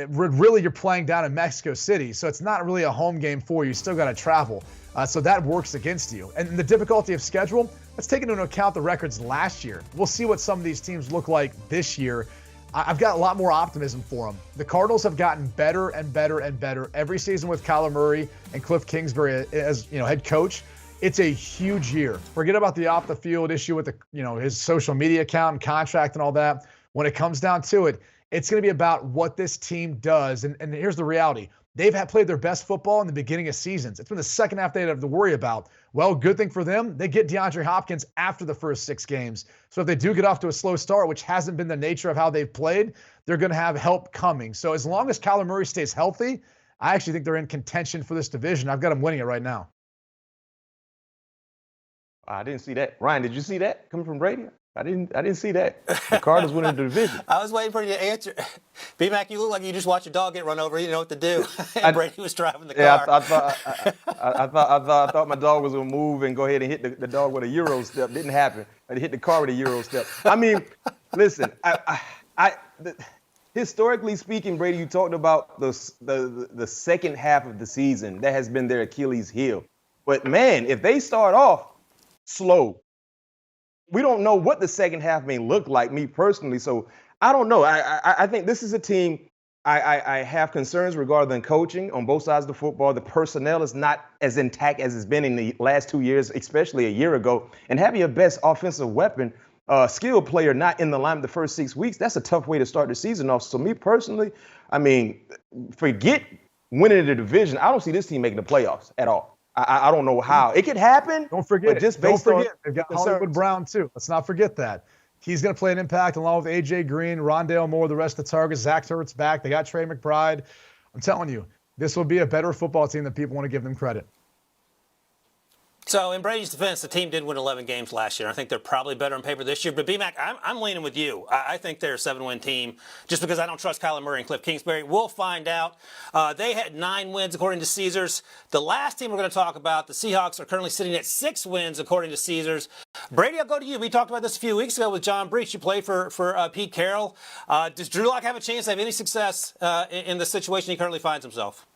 Really, you're playing down in Mexico City, so it's not really a home game for you. You still got to travel. So that works against you. And the difficulty of schedule, let's take into account the records last year. We'll see what some of these teams look like this year. I've got a lot more optimism for them. The Cardinals have gotten better and better and better every season with Kyler Murray and Cliff Kingsbury as head coach. It's a huge year. Forget about the off the field issue with his social media account and contract and all that. When it comes down to it, it's going to be about what this team does. And here's the reality. They've played their best football in the beginning of seasons. It's been the second half they have to worry about. Well, good thing for them, they get DeAndre Hopkins after the first 6 games. So if they do get off to a slow start, which hasn't been the nature of how they've played, they're going to have help coming. So as long as Kyler Murray stays healthy, I actually think they're in contention for this division. I've got them winning it right now. I didn't see that. Ryan, did you see that coming from Brady? I didn't see that. The Cardinals winning the division. I was waiting for you to answer. B-Mac, you look like you just watched a dog get run over. You didn't know what to do. And Brady was driving the car. Yeah, I thought my dog was gonna move and go ahead and hit the dog with a Euro step. Didn't happen. I hit the car with a Euro step. I mean, listen, historically speaking, Brady, you talked about the second half of the season. That has been their Achilles heel. But man, if they start off slow, we don't know what the second half may look like, me personally. So I don't know. I think this is a team I have concerns regarding coaching on both sides of the football. The personnel is not as intact as it's been in the last 2 years, especially a year ago. And having your best offensive weapon, skilled player, not in the line the first 6 weeks, that's a tough way to start the season off. So me personally, I mean, forget winning the division. I don't see this team making the playoffs at all. I don't know how. It could happen. Don't forget but just it. Don't forget. on They've got Hollywood Brown, too. Let's not forget that. He's going to play an impact along with A.J. Green, Rondale Moore, the rest of the targets. Zach Turt's back. They got Trey McBride. I'm telling you, this will be a better football team than people want to give them credit. So in Brady's defense, the team did win 11 games last year. I think they're probably better on paper this year. But B-Mac, I'm leaning with you. I think they're a 7-win team just because I don't trust Kyler Murray and Cliff Kingsbury. We'll find out. They had 9 wins according to Caesars. The last team we're going to talk about, the Seahawks, are currently sitting at 6 wins according to Caesars. Brady, I'll go to you. We talked about this a few weeks ago with John Breach. You played for Pete Carroll. Does Drew Lock have a chance to have any success in the situation he currently finds himself?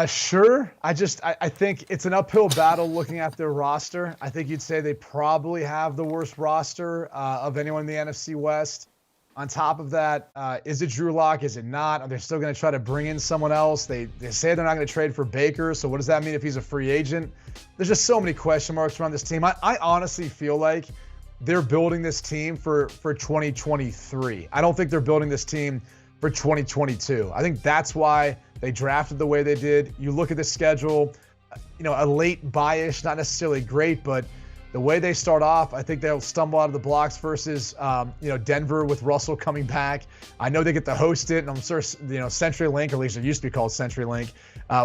Sure. I think it's an uphill battle looking at their roster. I think you'd say they probably have the worst roster of anyone in the NFC West. On top of that, is it Drew Lock? Is it not? Are they still going to try to bring in someone else? They say they're not going to trade for Baker. So what does that mean if he's a free agent? There's just so many question marks around this team. I honestly feel like they're building this team for 2023. I don't think they're building this team for 2022. I think that's why they drafted the way they did. You look at the schedule, a late bye-ish, not necessarily great, but the way they start off, I think they'll stumble out of the blocks versus, Denver with Russell coming back. I know they get to host it, and I'm sure, CenturyLink, or at least it used to be called CenturyLink,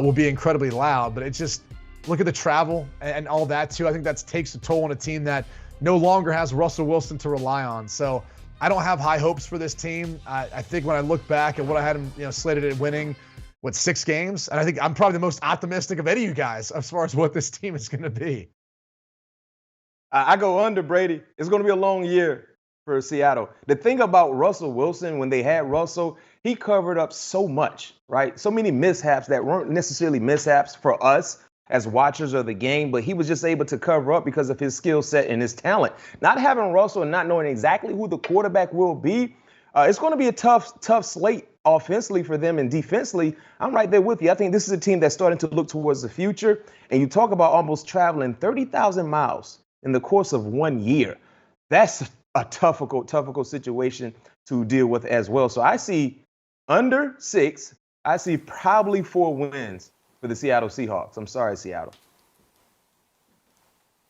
will be incredibly loud. But it's just, look at the travel and all that too. I think that takes a toll on a team that no longer has Russell Wilson to rely on. So I don't have high hopes for this team. I think when I look back at what I had them, slated at winning, 6 games? And I think I'm probably the most optimistic of any of you guys as far as what this team is going to be. I go under, Brady. It's going to be a long year for Seattle. The thing about Russell Wilson, when they had Russell, he covered up so much, right? So many mishaps that weren't necessarily mishaps for us as watchers of the game, but he was just able to cover up because of his skill set and his talent. Not having Russell and not knowing exactly who the quarterback will be, it's going to be a tough slate offensively for them, and defensively, I'm right there with you. I think this is a team that's starting to look towards the future. And you talk about almost traveling 30,000 miles in the course of 1 year. That's a difficult situation to deal with as well. So I see under 6. I see probably 4 wins for the Seattle Seahawks. I'm sorry, Seattle.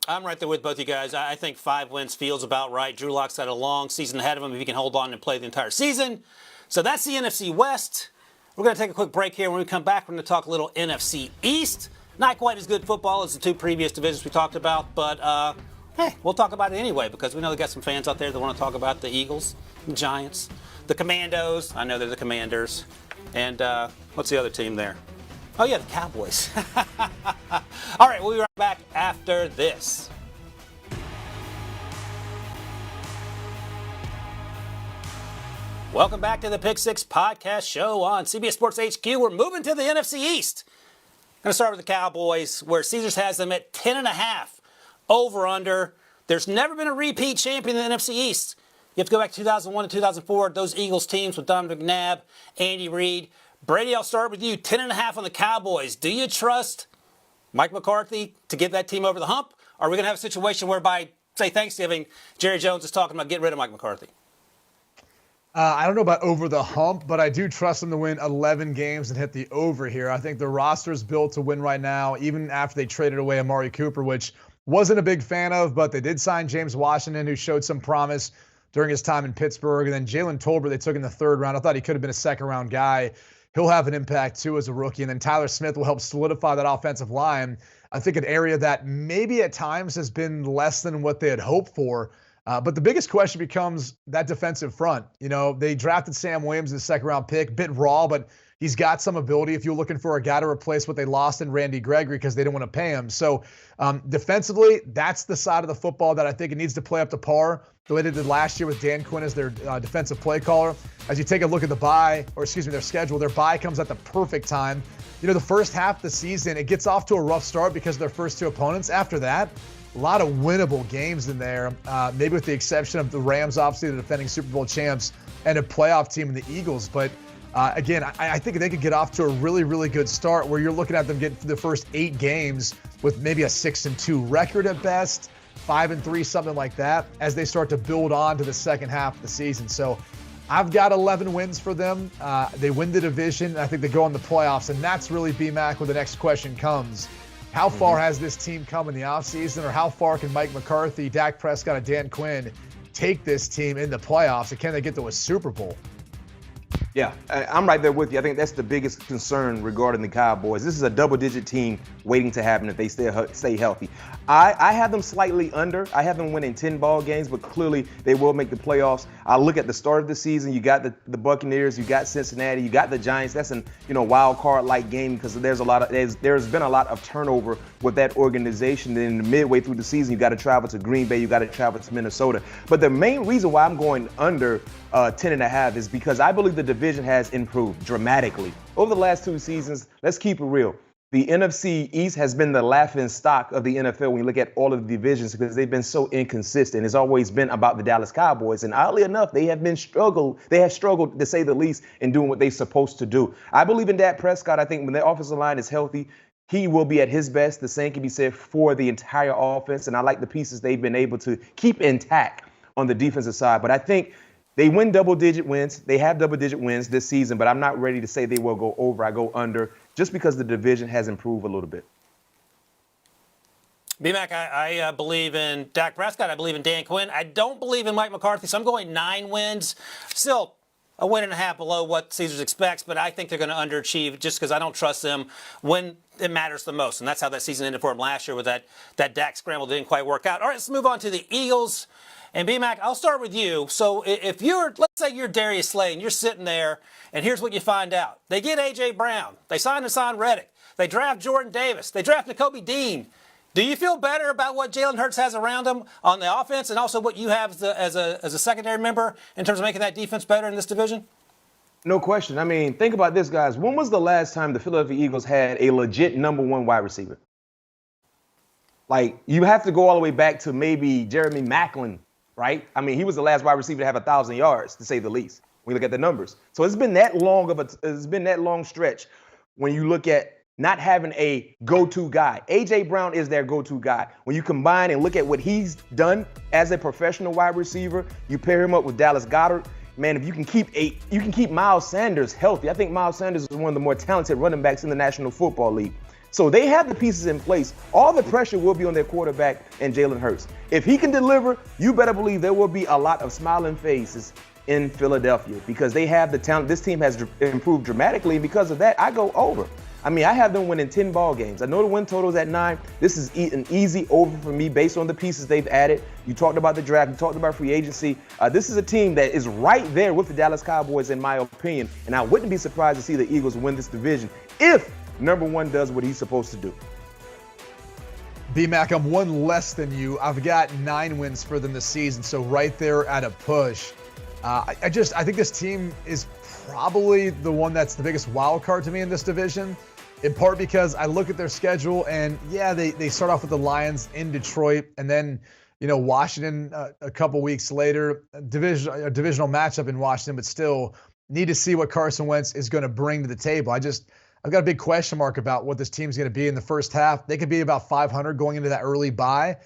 I'm right there with both you guys. I think 5 wins feels about right. Drew Lock's had a long season ahead of him if he can hold on and play the entire season. So that's the NFC West. We're going to take a quick break here. When we come back, we're going to talk a little NFC East. Not quite as good football as the 2 previous divisions we talked about, but hey, we'll talk about it anyway because we know they got some fans out there that want to talk about the Eagles, the Giants, the Commandos. I know they're the Commanders. And what's the other team there? Oh, yeah, the Cowboys. All right, we'll be right back after this. Welcome back to the Pick Six Podcast Show on CBS Sports HQ. We're moving to the NFC East. Going to start with the Cowboys, where Caesars has them at 10.5 over/under. There's never been a repeat champion in the NFC East. You have to go back to 2001 and 2004. Those Eagles teams with Donovan McNabb, Andy Reid. Brady, I'll start with you. 10.5 on the Cowboys. Do you trust Mike McCarthy to get that team over the hump? Or are we going to have a situation where by, say, Thanksgiving, Jerry Jones is talking about getting rid of Mike McCarthy? I don't know about over the hump, but I do trust them to win 11 games and hit the over here. I think the roster is built to win right now, even after they traded away Amari Cooper, which wasn't a big fan of, but they did sign James Washington, who showed some promise during his time in Pittsburgh. And then Jalen Tolbert, they took in the 3rd round. I thought he could have been a 2nd-round guy. He'll have an impact, too, as a rookie. And then Tyler Smith will help solidify that offensive line. I think an area that maybe at times has been less than what they had hoped for. But the biggest question becomes that defensive front. They drafted Sam Williams as a 2nd-round pick, bit raw, but he's got some ability if you're looking for a guy to replace what they lost in Randy Gregory because they didn't want to pay him. So defensively, that's the side of the football that I think it needs to play up to par the way they did last year with Dan Quinn as their defensive play caller. As you take a look at their schedule, their bye comes at the perfect time. You know, the first half of the season, it gets off to a rough start because of their first two opponents. After that, a lot of winnable games in there, maybe with the exception of the Rams, obviously the defending Super Bowl champs, and a playoff team in the Eagles. But again, I think they could get off to a really, really good start where you're looking at them get the first 8 games with maybe a 6-2 record at best, 5-3, something like that, as they start to build on to the second half of the season. So I've got 11 wins for them. They win the division. I think they go on the playoffs, and that's really B-Mac where the next question comes. How far has this team come in the offseason, or how far can Mike McCarthy, Dak Prescott, and Dan Quinn take this team in the playoffs, and can they get to a Super Bowl? Yeah, I'm right there with you. I think that's the biggest concern regarding the Cowboys. This is a double-digit team waiting to happen if they stay healthy. I have them slightly under. I have them winning 10 ball games, but clearly they will make the playoffs. I look at the start of the season. You got the Buccaneers, you got Cincinnati, you got the Giants. That's an wild card-like game because there's been a lot of turnover with that organization. Then midway through the season, you got to travel to Green Bay, you got to travel to Minnesota. But the main reason why I'm going under 10.5 is because I believe the division has improved dramatically over the last 2 seasons. Let's keep it real. The NFC East has been the laughing stock of the NFL when you look at all of the divisions because they've been so inconsistent. It's always been about the Dallas Cowboys, and oddly enough, they have struggled to say the least in doing what they're supposed to do. I believe in Dak Prescott. I think when the offensive line is healthy, he will be at his best. The same can be said for the entire offense, and I like the pieces they've been able to keep intact on the defensive side. But I think they win double-digit wins. They have double-digit wins this season, but I'm not ready to say they will go over. I go under just because the division has improved a little bit. B-Mac, I believe in Dak Prescott. I believe in Dan Quinn. I don't believe in Mike McCarthy, so I'm going 9 wins. Still a win and a half below what Caesars expects, but I think they're going to underachieve just because I don't trust them when it matters the most. And that's how that season ended for them last year with that Dak scramble didn't quite work out. All right, let's move on to the Eagles. And B-Mac, I'll start with you. So if let's say you're Darius Slay and you're sitting there, and here's what you find out. They get A.J. Brown. They sign Hassan Reddick. They draft Jordan Davis. They draft Nakobe Dean. Do you feel better about what Jalen Hurts has around him on the offense and also what you have as a secondary member in terms of making that defense better in this division? No question. I mean, think about this, guys. When was the last time the Philadelphia Eagles had a legit number 1 wide receiver? Like, you have to go all the way back to maybe Jeremy Maclin, right? I mean, he was the last wide receiver to have 1,000 yards, to say the least, when you look at the numbers. So it's been that long stretch when you look at not having a go-to guy. A.J. Brown is their go-to guy. When you combine and look at what he's done as a professional wide receiver, you pair him up with Dallas Goedert. Man, if you can keep Miles Sanders healthy. I think Miles Sanders is one of the more talented running backs in the National Football League. So they have the pieces in place. All the pressure will be on their quarterback and Jalen Hurts. If he can deliver, you better believe there will be a lot of smiling faces in Philadelphia because they have the talent. This team has improved dramatically, and because of that, I go over. I mean, I have them winning 10 ball games. I know the win total is at 9. This is an easy over for me based on the pieces they've added. You talked about the draft. You talked about free agency. This is a team that is right there with the Dallas Cowboys, in my opinion, and I wouldn't be surprised to see the Eagles win this division if number 1 does what he's supposed to do. B-Mac, I'm 1 less than you. I've got 9 wins for them this season, so right there at a push. I think this team is probably the one that's the biggest wild card to me in this division, in part because I look at their schedule and, yeah, they start off with the Lions in Detroit and then, Washington a couple weeks later, a divisional matchup in Washington, but still need to see what Carson Wentz is going to bring to the table. I've got a big question mark about what this team's going to be in the first half. They could be about 500 going into that early bye.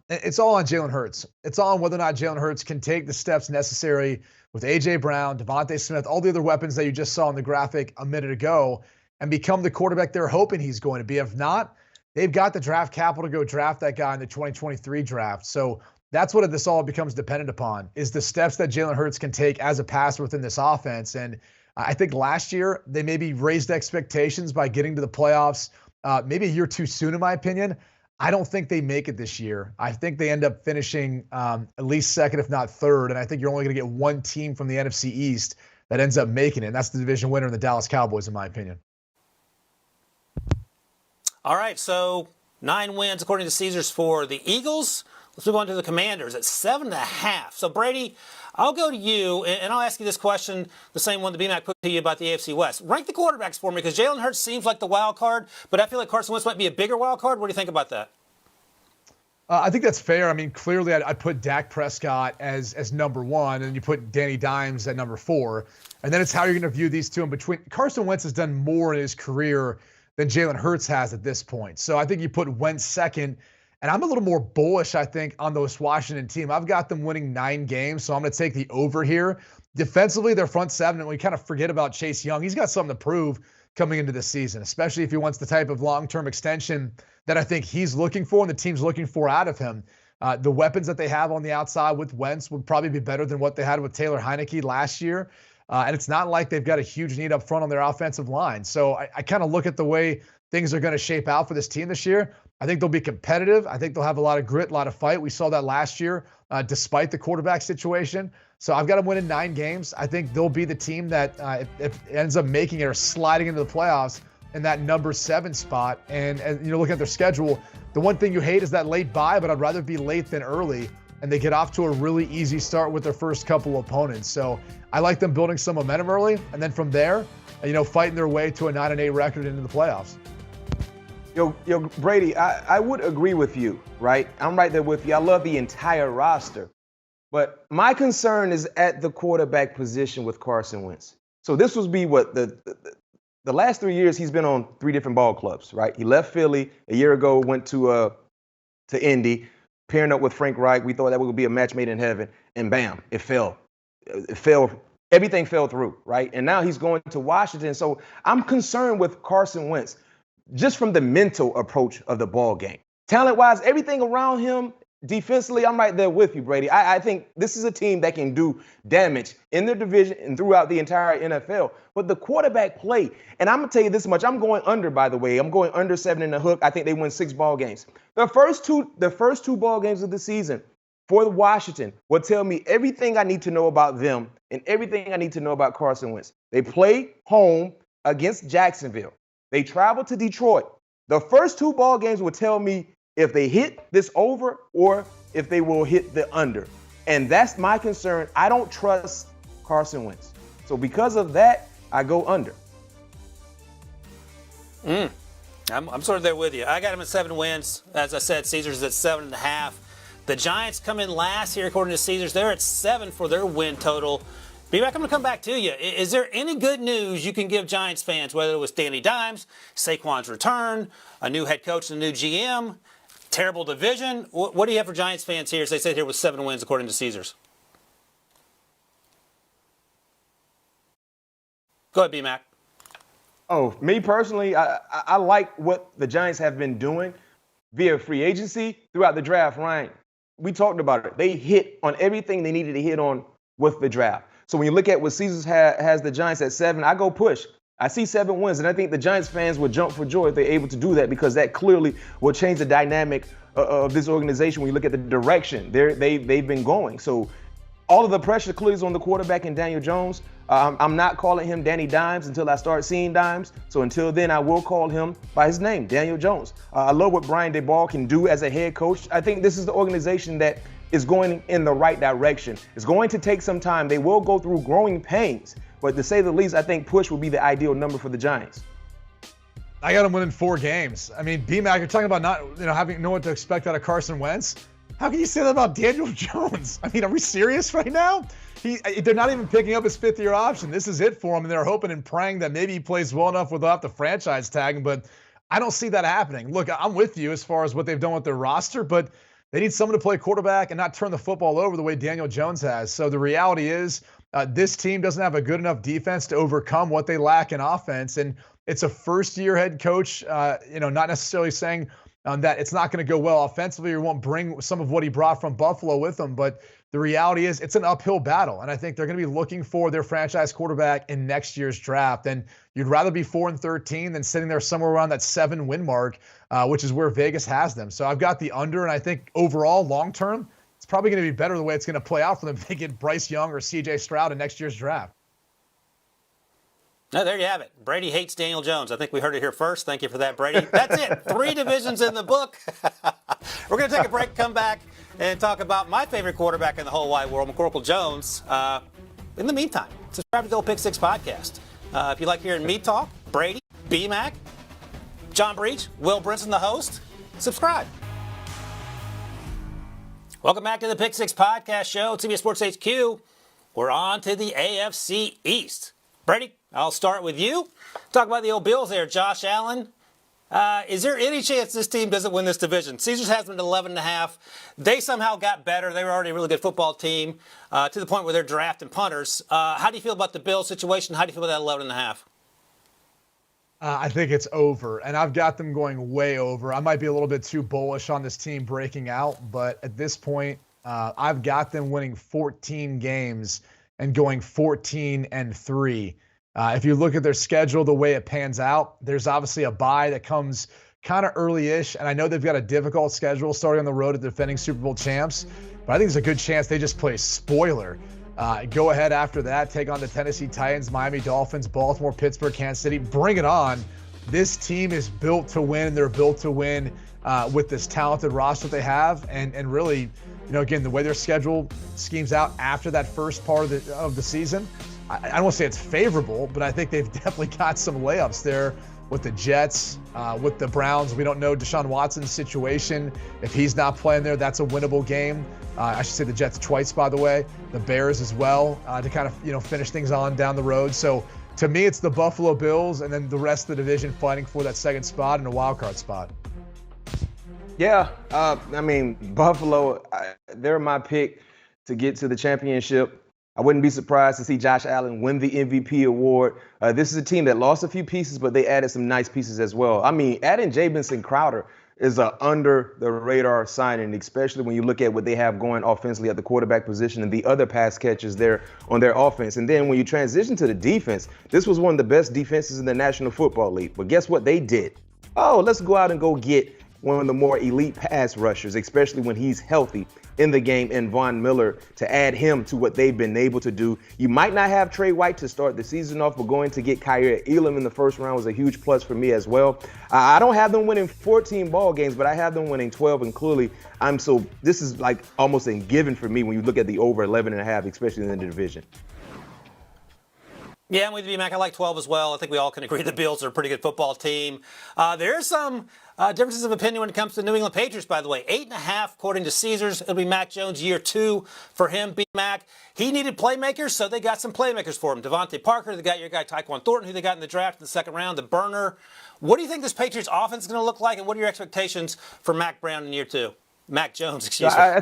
It's all on Jalen Hurts. It's all on whether or not Jalen Hurts can take the steps necessary with A.J. Brown, Devontae Smith, all the other weapons that you just saw in the graphic a minute ago, and become the quarterback they're hoping he's going to be. If not, they've got the draft capital to go draft that guy in the 2023 draft. So that's what this all becomes dependent upon, is the steps that Jalen Hurts can take as a passer within this offense. And I think last year they maybe raised expectations by getting to the playoffs maybe a year too soon, in my opinion. I don't think they make it this year. I think they end up finishing at least second, if not third. And I think you're only going to get 1 team from the NFC East that ends up making it. And that's the division winner in the Dallas Cowboys, in my opinion. All right, so 9 wins according to Caesars for the Eagles. Let's move on to the Commanders at 7.5. So Brady, I'll go to you, and I'll ask you this question, the same one that BMAC put to you about the AFC West. Rank the quarterbacks for me, because Jalen Hurts seems like the wild card, but I feel like Carson Wentz might be a bigger wild card. What do you think about that? I think that's fair. I mean, clearly I'd put Dak Prescott as number 1, and you put Danny Dimes at number 4. And then it's how you're going to view these two in between. Carson Wentz has done more in his career than Jalen Hurts has at this point. So I think you put Wentz second. And I'm a little more bullish, I think, on this Washington team. I've got them winning 9 games, so I'm going to take the over here. Defensively, their front 7, and we kind of forget about Chase Young. He's got something to prove coming into the season, especially if he wants the type of long-term extension that I think he's looking for and the team's looking for out of him. The weapons that they have on the outside with Wentz would probably be better than what they had with Taylor Heineke last year. And it's not like they've got a huge need up front on their offensive line. So I kind of look at the way things are going to shape out for this team this year. I think they'll be competitive. I think they'll have a lot of grit, a lot of fight. We saw that last year, despite the quarterback situation. So I've got them winning 9 games. I think they'll be the team that if it ends up making it or sliding into the playoffs in that number 7 spot. And looking at their schedule, the one thing you hate is that late bye, but I'd rather be late than early. And they get off to a really easy start with their first couple opponents. So I like them building some momentum early, and then from there, fighting their way to a 9-8 record into the playoffs. Yo, Brady, I would agree with you, right? I'm right there with you. I love the entire roster. But my concern is at the quarterback position with Carson Wentz. So this would be what the last 3 years he's been on 3 different ball clubs, right? He left Philly a year ago, went to Indy, pairing up with Frank Reich. We thought that would be a match made in heaven, and bam, it fell. Everything fell through, right? And now he's going to Washington. So I'm concerned with Carson Wentz just from the mental approach of the ball game. Talent-wise, everything around him, defensively, I'm right there with you, Brady. I think this is a team that can do damage in their division and throughout the entire NFL. But the quarterback play, and I'm going to tell you this much, I'm going under, by the way. I'm going under 7 in the hook. I think they win 6 ball games. The first two ball games of the season for Washington will tell me everything I need to know about them and everything I need to know about Carson Wentz. They play home against Jacksonville. They travel to Detroit. The first 2 ball games will tell me if they hit this over or if they will hit the under. And that's my concern. I don't trust Carson Wentz. So because of that, I go under. I'm sort of there with you. I got him at 7 wins. As I said, Caesars at 7.5. The Giants come in last here according to Caesars. They're at 7 for their win total. B-Mac, I'm going to come back to you. Is there any good news you can give Giants fans, whether it was Danny Dimes, Saquon's return, a new head coach and a new GM, terrible division? What do you have for Giants fans here as they sit here with 7 wins according to Caesars? Go ahead, B-Mac. Oh, me personally, I like what the Giants have been doing via free agency throughout the draft, Ryan. We talked about it. They hit on everything they needed to hit on with the draft. So when you look at what Caesars has the Giants at 7, I go push. I see 7 wins, and I think the Giants fans would jump for joy if they're able to do that, because that clearly will change the dynamic of this organization when you look at the direction they've been going. So all of the pressure clearly is on the quarterback and Daniel Jones. I'm not calling him Danny Dimes until I start seeing Dimes. So until then, I will call him by his name, Daniel Jones. I love what Brian DeBall can do as a head coach. I think this is the organization that is going in the right direction. It's going to take some time. They will go through growing pains. But to say the least, I think push would be the ideal number for the Giants. I got them winning 4 games. I mean, B-Mac, you're talking about not having know what to expect out of Carson Wentz. How can you say that about Daniel Jones? I mean, are we serious right now? They're not even picking up his 5th-year option. This is it for him, and they're hoping and praying that maybe he plays well enough without the franchise tag. But I don't see that happening. Look, I'm with you as far as what they've done with their roster, but they need someone to play quarterback and not turn the football over the way Daniel Jones has. So the reality is this team doesn't have a good enough defense to overcome what they lack in offense. And it's a first-year head coach, not necessarily saying that it's not going to go well offensively or won't bring some of what he brought from Buffalo with him. But the reality is it's an uphill battle. And I think they're going to be looking for their franchise quarterback in next year's draft. And you'd rather be 4-13 than sitting there somewhere around that 7-win mark, which is where Vegas has them. So I've got the under, and I think overall, long-term, it's probably going to be better the way it's going to play out for them if they get Bryce Young or C.J. Stroud in next year's draft. No, there you have it. Brady hates Daniel Jones. I think we heard it here first. Thank you for that, Brady. That's it. 3 divisions in the book. We're going to take a break, come back, and talk about my favorite quarterback in the whole wide world, McCorkle Jones. In the meantime, subscribe to the Old Pick 6 podcast. If you like hearing me talk, Brady, B-Mac, John Breach, Will Brinson, the host, subscribe. Welcome back to the Pick 6 podcast show, CBS Sports HQ. We're on to the AFC East. Brady, I'll start with you. Talk about the old Bills there. Josh Allen. Is there any chance this team doesn't win this division? Caesars has them at 11.5. They somehow got better. They were already a really good football team to the point where they're drafting punters. How do you feel about the Bills situation? How do you feel about that 11.5? I think it's over, and I've got them going way over. I might be a little bit too bullish on this team breaking out, but at this point, I've got them winning 14 games and going 14-3. If you look at their schedule, the way it pans out, there's obviously a bye that comes kind of early-ish, and I know they've got a difficult schedule starting on the road at defending Super Bowl champs, but I think there's a good chance they just play spoiler. Go ahead after that, take on the Tennessee Titans, Miami Dolphins, Baltimore, Pittsburgh, Kansas City. Bring it on. This team is built to win. They're built to win with this talented roster they have, and really, again, the way their schedule schemes out after that first part of the season, I don't want to say it's favorable, but I think they've definitely got some layups there with the Jets, with the Browns. We don't know Deshaun Watson's situation. If he's not playing there, that's a winnable game. I should say the Jets twice, by the way. The Bears as well, to kind of finish things on down the road. So to me, it's the Buffalo Bills and then the rest of the division fighting for that second spot and a wild card spot. Yeah, Buffalo, they're my pick to get to the championship. I wouldn't be surprised to see Josh Allen win the MVP award. This is a team that lost a few pieces, but they added some nice pieces as well. Adding Jamison Crowder is a under-the-radar signing, especially when you look at what they have going offensively at the quarterback position and the other pass catchers there on their offense. And then when you transition to the defense, this was one of the best defenses in the National Football League. But guess what they did? Oh, let's go out and go get one of the more elite pass rushers, especially when he's healthy in the game, and Von Miller, to add him to what they've been able to do. You might not have Trey White to start the season off, but going to get Kyer Elam in the first round was a huge plus for me as well. I don't have them winning 14 ball games, but I have them winning 12, and clearly this is like almost a given for me when you look at the over 11.5, especially in the division. Yeah, I'm with you, Mac. I like 12 as well. I think we all can agree the Bills are a pretty good football team. There are some differences of opinion when it comes to New England Patriots, by the way. 8.5 according to Caesars. It'll be Mac Jones year 2 for him. B-Mac. He needed playmakers, so they got some playmakers for him. Devontae Parker, they got your guy Tyquan Thornton, who they got in the draft in the second round, the burner. What do you think this Patriots offense is going to look like, and what are your expectations for Mac Brown in year 2? Mac Jones, excuse me.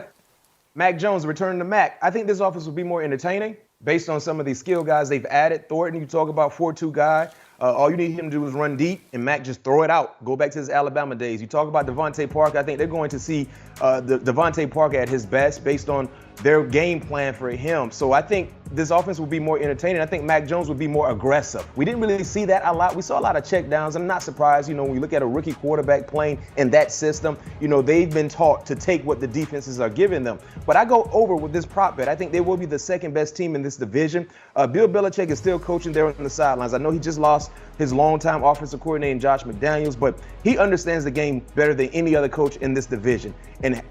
Mac Jones returning to Mac. I think this offense will be more entertaining based on some of these skill guys they've added. Thornton, you talk about 4-2 guy. All you need him to do is run deep, and Mac just throw it out. Go back to his Alabama days. You talk about Devontae Parker. I think they're going to see Devontae Parker at his best based on their game plan for him. So I think this offense will be more entertaining. I think Mac Jones will be more aggressive. We didn't really see that a lot. We saw a lot of check downs. I'm not surprised, when you look at a rookie quarterback playing in that system, they've been taught to take what the defenses are giving them. But I go over with this prop bet. I think they will be the second best team in this division. Bill Belichick is still coaching there on the sidelines. I know he just lost his longtime offensive coordinator, Josh McDaniels, but he understands the game better than any other coach in this division. And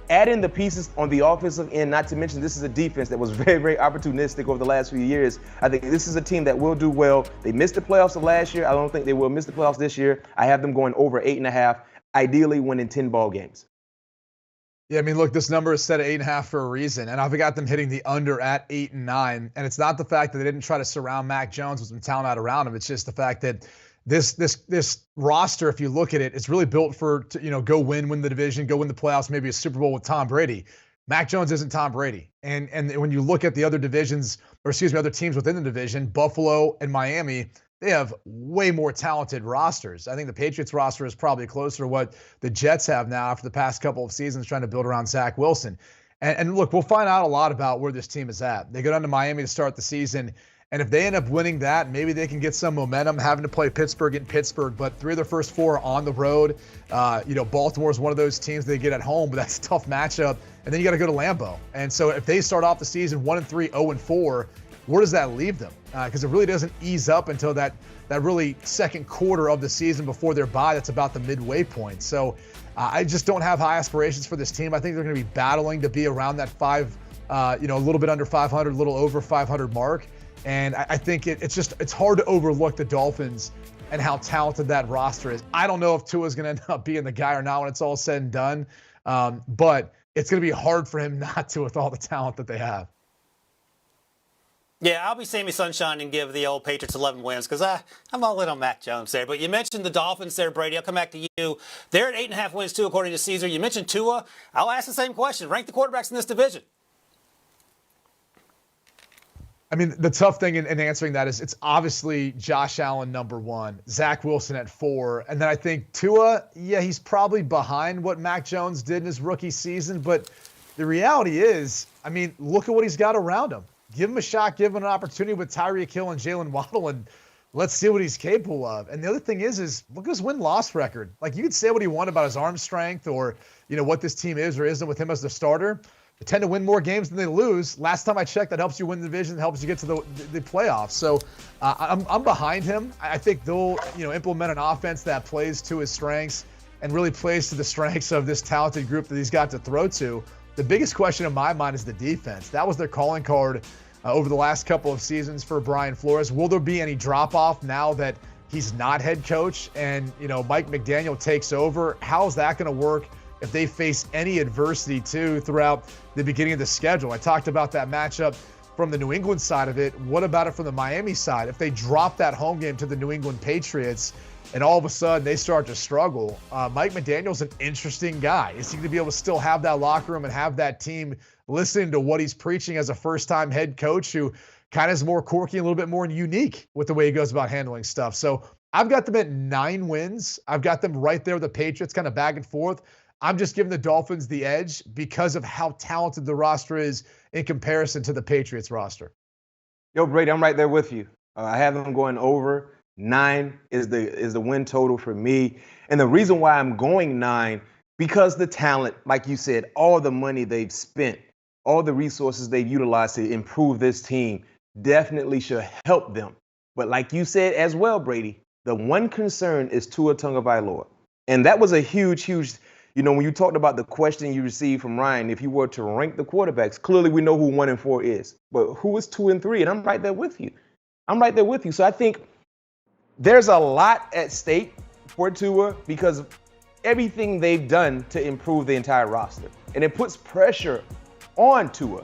add in the pieces on the offensive end, not to mention this is a defense that was very, very opportunistic over the last few years. I think this is a team that will do well. They missed the playoffs of last year. I don't think they will miss the playoffs this year. I have them going over 8.5, ideally winning 10 ball games. Yeah, look, this number is set at 8.5 for a reason, and I've got them hitting the under at 8 and 9. And it's not the fact that they didn't try to surround Mac Jones with some talent out around him. It's just the fact that this roster, if you look at it, it's really built for go win the division, go win the playoffs, maybe a Super Bowl with Tom Brady. Mac Jones isn't Tom Brady, and when you look at the other divisions, other teams within the division, Buffalo and Miami, they have way more talented rosters. I think the Patriots roster is probably closer to what the Jets have now after the past couple of seasons trying to build around Zach Wilson. And look, we'll find out a lot about where this team is at. They go down to Miami to start the season, and if they end up winning that, maybe they can get some momentum having to play Pittsburgh in Pittsburgh. But 3 of their first 4 are on the road. Baltimore is one of those teams they get at home, but that's a tough matchup. And then you got to go to Lambeau. And so if they start off the season 1-3, 0-4, where does that leave them? Because it really doesn't ease up until that really second quarter of the season before their bye. That's about the midway point. So I just don't have high aspirations for this team. I think they're going to be battling to be around that a little bit under 500, a little over 500 mark. And I think it's hard to overlook the Dolphins and how talented that roster is. I don't know if Tua's going to end up being the guy or not when it's all said and done, but it's going to be hard for him not to with all the talent that they have. Yeah, I'll be Sammy Sunshine and give the old Patriots 11 wins because I'm all in on Mac Jones there. But you mentioned the Dolphins there, Brady. I'll come back to you. They're at 8.5 wins, too, according to Caesar. You mentioned Tua. I'll ask the same question. Rank the quarterbacks in this division. I mean, the tough thing in answering that is it's obviously Josh Allen number 1, Zach Wilson at 4, and then I think Tua, yeah, he's probably behind what Mac Jones did in his rookie season, but the reality is, I mean, look at what he's got around him. Give him a shot, give him an opportunity with Tyreek Hill and Jalen Waddle, and let's see what he's capable of. And the other thing is look at his win-loss record. Like, you could say what you want about his arm strength or, what this team is or isn't with him as the starter. They tend to win more games than they lose. Last time I checked, that helps you win the division, helps you get to the playoffs. So I'm behind him. I think they'll implement an offense that plays to his strengths and really plays to the strengths of this talented group that he's got to throw to. The biggest question in my mind is the defense. That was their calling card over the last couple of seasons for Brian Flores. Will there be any drop-off now that he's not head coach and Mike McDaniel takes over? How is that going to work if they face any adversity too throughout the beginning of the schedule? I talked about that matchup from the New England side of it. What about it from the Miami side? If they drop that home game to the New England Patriots and all of a sudden they start to struggle, Mike McDaniel's an interesting guy. Is he going to be able to still have that locker room and have that team listening to what he's preaching as a first-time head coach who kind of is more quirky, a little bit more unique with the way he goes about handling stuff? So I've got them at 9 wins. I've got them right there with the Patriots, kind of back and forth. I'm just giving the Dolphins the edge because of how talented the roster is in comparison to the Patriots roster. Yo, Brady, I'm right there with you. I have them going over. 9 is the win total for me. And the reason why I'm going 9, because the talent, like you said, all the money they've spent, all the resources they've utilized to improve this team definitely should help them. But like you said as well, Brady, the one concern is Tua Tagovailoa. And that was a huge when you talked about the question you received from Ryan, if you were to rank the quarterbacks, clearly we know who 1 and 4 is. But who is 2 and 3? And I'm right there with you. So I think there's a lot at stake for Tua because of everything they've done to improve the entire roster. And it puts pressure on Tua.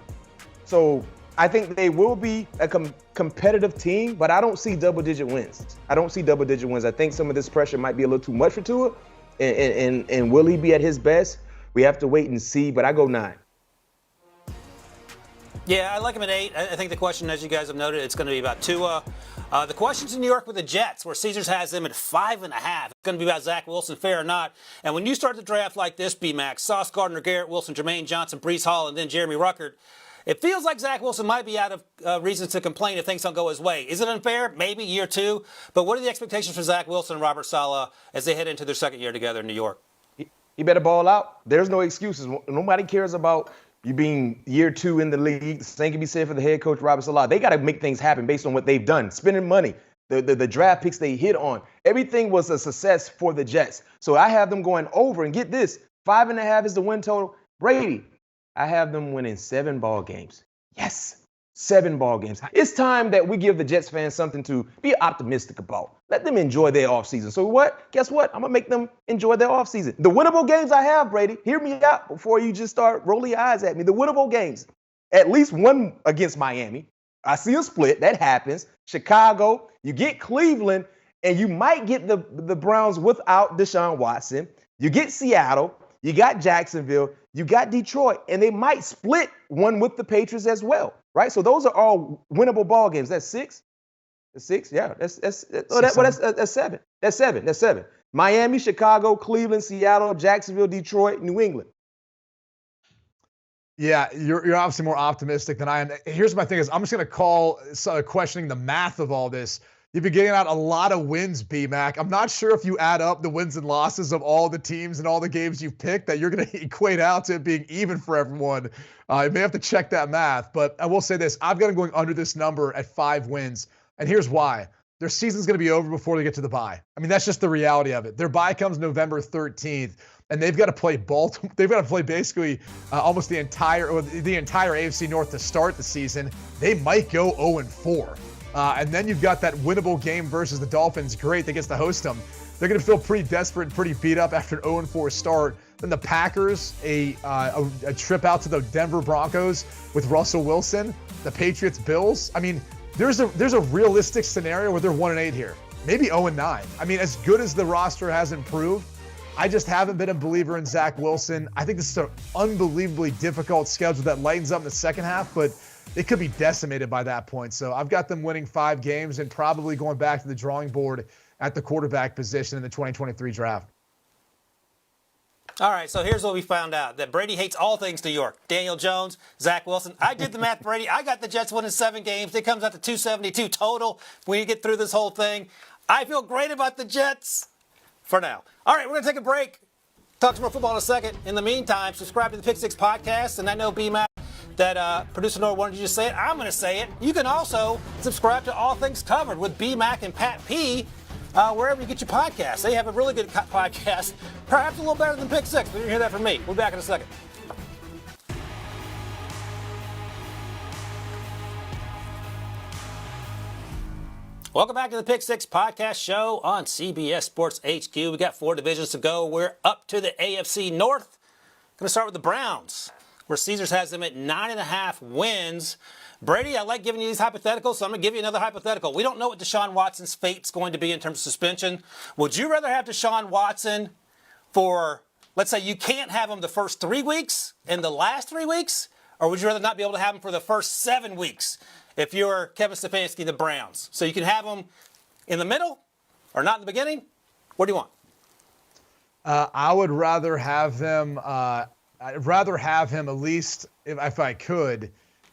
So I think they will be a competitive team, but I don't see double-digit wins. I think some of this pressure might be a little too much for Tua. And will he be at his best? We have to wait and see, but I go 9. Yeah, I like him at 8. I think the question, as you guys have noted, it's going to be about Tua. The question's in New York with the Jets, where Caesars has them at 5.5. It's going to be about Zach Wilson, fair or not. And when you start the draft like this, B-Max, Sauce Gardner, Garrett Wilson, Jermaine Johnson, Breece Hall, and then Jeremy Ruckert, it feels like Zach Wilson might be out of reasons to complain if things don't go his way. Is it unfair? Maybe year 2. But what are the expectations for Zach Wilson and Robert Saleh as they head into their second year together in New York? He better ball out. There's no excuses. Nobody cares about you being year 2 in the league. The same can be said for the head coach, Robert Saleh. They got to make things happen based on what they've done. Spending money, the draft picks they hit on. Everything was a success for the Jets. So I have them going over. And get this, 5.5 is the win total. Brady, I have them winning 7 ball games. Yes, 7 ball games. It's time that we give the Jets fans something to be optimistic about. Let them enjoy their offseason. So what? Guess what? I'm going to make them enjoy their offseason. The winnable games I have, Brady, hear me out before you just start rolling your eyes at me. The winnable games, at least one against Miami. I see a split. That happens. Chicago, you get Cleveland, and you might get the Browns without Deshaun Watson. You get Seattle. You got Jacksonville. You got Detroit. And they might split one with the Patriots as well, right? So those are all winnable ball games. That's 6. That's 6. Yeah, that's 7. That's 7. Miami, Chicago, Cleveland, Seattle, Jacksonville, Detroit, New England. Yeah, you're obviously more optimistic than I am. Here's my thing is I'm just going to call questioning the math of all this. You've been getting out a lot of wins, B-Mac. I'm not sure if you add up the wins and losses of all the teams and all the games you've picked that you're going to equate out to it being even for everyone. You may have to check that math, but I will say this. I've got them going under this number at 5 wins, and here's why. Their season's going to be over before they get to the bye. I mean, that's just the reality of it. Their bye comes November 13th, and they've got to play Baltimore. They've got to play basically almost the entire AFC North to start the season. They might go 0-4. And then you've got that winnable game versus the Dolphins. Great, they get to host them. They're going to feel pretty desperate and pretty beat up after an 0-4 start. Then the Packers, a trip out to the Denver Broncos with Russell Wilson. The Patriots, Bills. I mean, there's a realistic scenario where they're 1-8 here, maybe 0-9. I mean, as good as the roster has improved, I just haven't been a believer in Zach Wilson. I think this is an unbelievably difficult schedule that lightens up in the second half, but it could be decimated by that point. So I've got them winning 5 games and probably going back to the drawing board at the quarterback position in the 2023 draft. All right, so here's what we found out. That Brady hates all things New York. Daniel Jones, Zach Wilson. I did the math, Brady. I got the Jets winning 7 games. It comes out to 272 total when you get through this whole thing. I feel great about the Jets for now. All right, we're going to take a break. Talk some more football in a second. In the meantime, subscribe to the Pick Six podcast. And I know B-Mac that producer Nora wanted you to say it. I'm going to say it. You can also subscribe to All Things Covered with B-Mac and Pat P. Wherever you get your podcasts. They have a really good podcast, perhaps a little better than Pick Six, but you're going to hear that from me. We'll be back in a second. Welcome back to the Pick Six podcast show on CBS Sports HQ. We got 4 divisions to go. We're up to the AFC North. Going to start with the Browns, where Caesars has them at 9.5 wins. Brady, I like giving you these hypotheticals, so I'm going to give you another hypothetical. We don't know what Deshaun Watson's fate's going to be in terms of suspension. Would you rather have Deshaun Watson for, let's say you can't have him the first 3 weeks and the last 3 weeks, or would you rather not be able to have him for the first 7 weeks if you're Kevin Stefanski, the Browns? So you can have him in the middle or not in the beginning? What do you want? I would rather have them. I'd rather have him at least if I could.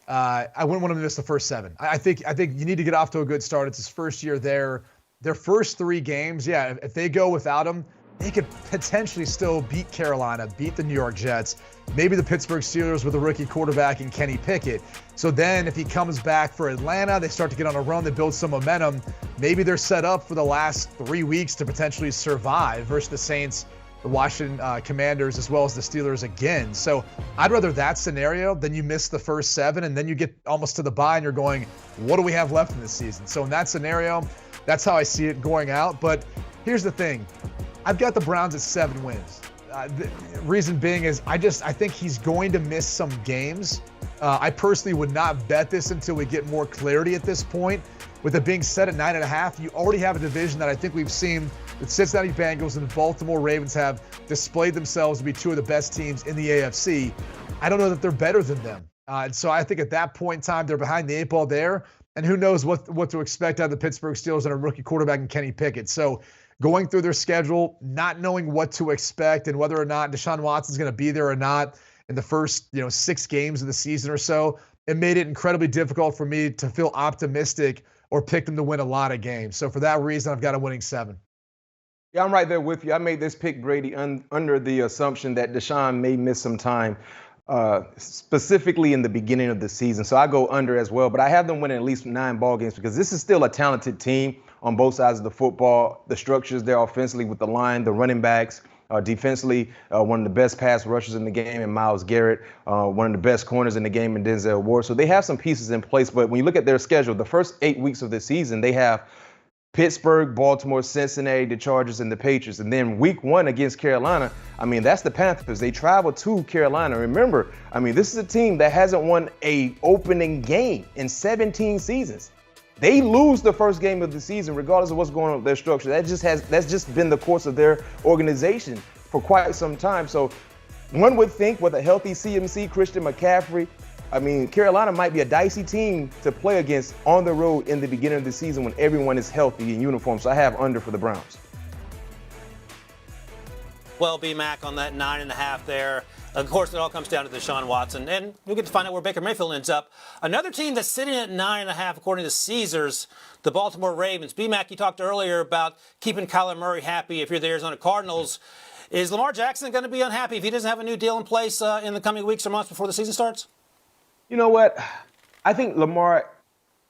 I wouldn't want him to miss the first 7. I think you need to get off to a good start. It's his first year there. Their first 3 games, yeah, if they go without him, they could potentially still beat Carolina, beat the New York Jets, maybe the Pittsburgh Steelers with a rookie quarterback and Kenny Pickett. So then if he comes back for Atlanta, they start to get on a run, they build some momentum. Maybe they're set up for the last 3 weeks to potentially survive versus the Saints, the Washington Commanders, as well as the Steelers again. So I'd rather that scenario than you miss the first 7 and then you get almost to the bye and you're going, what do we have left in this season? So in that scenario, that's how I see it going out. But here's the thing. I've got the Browns at 7 wins. The reason being is I think he's going to miss some games. I personally would not bet this until we get more clarity at this point. With it being set at 9.5, you already have a division that I think we've seen the Cincinnati Bengals and the Baltimore Ravens have displayed themselves to be 2 of the best teams in the AFC. I don't know that they're better than them. And so I think at that point in time, they're behind the 8 ball there. And who knows what to expect out of the Pittsburgh Steelers and a rookie quarterback in Kenny Pickett. So going through their schedule, not knowing what to expect and whether or not Deshaun Watson's going to be there or not in the first 6 games of the season or so, it made it incredibly difficult for me to feel optimistic or pick them to win a lot of games. So for that reason, I've got a winning 7. Yeah, I'm right there with you. I made this pick, Brady, under the assumption that Deshaun may miss some time, specifically in the beginning of the season. So I go under as well, but I have them winning at least 9 ball games because this is still a talented team on both sides of the football. The structures there offensively with the line, the running backs, defensively, one of the best pass rushers in the game in Myles Garrett, one of the best corners in the game in Denzel Ward. So they have some pieces in place, but when you look at their schedule, the first 8 weeks of the season, they have Pittsburgh, Baltimore, Cincinnati, the Chargers, and the Patriots. And then week 1 against Carolina, that's the Panthers. They travel to Carolina. Remember, this is a team that hasn't won a opening game in 17 seasons. They lose the first game of the season regardless of what's going on with their structure. That's just been the course of their organization for quite some time. So one would think with a healthy CMC, Christian McCaffrey, Carolina might be a dicey team to play against on the road in the beginning of the season when everyone is healthy in uniform. So I have under for the Browns. well, B-Mac, on that 9.5 there. Of course, it all comes down to Deshaun Watson, and we'll get to find out where Baker Mayfield ends up. Another team that's sitting at 9.5, according to Caesars, the Baltimore Ravens. B-Mac, you talked earlier about keeping Kyler Murray happy if you're the Arizona Cardinals. Is Lamar Jackson going to be unhappy if he doesn't have a new deal in place in the coming weeks or months before the season starts? You know what? I think Lamar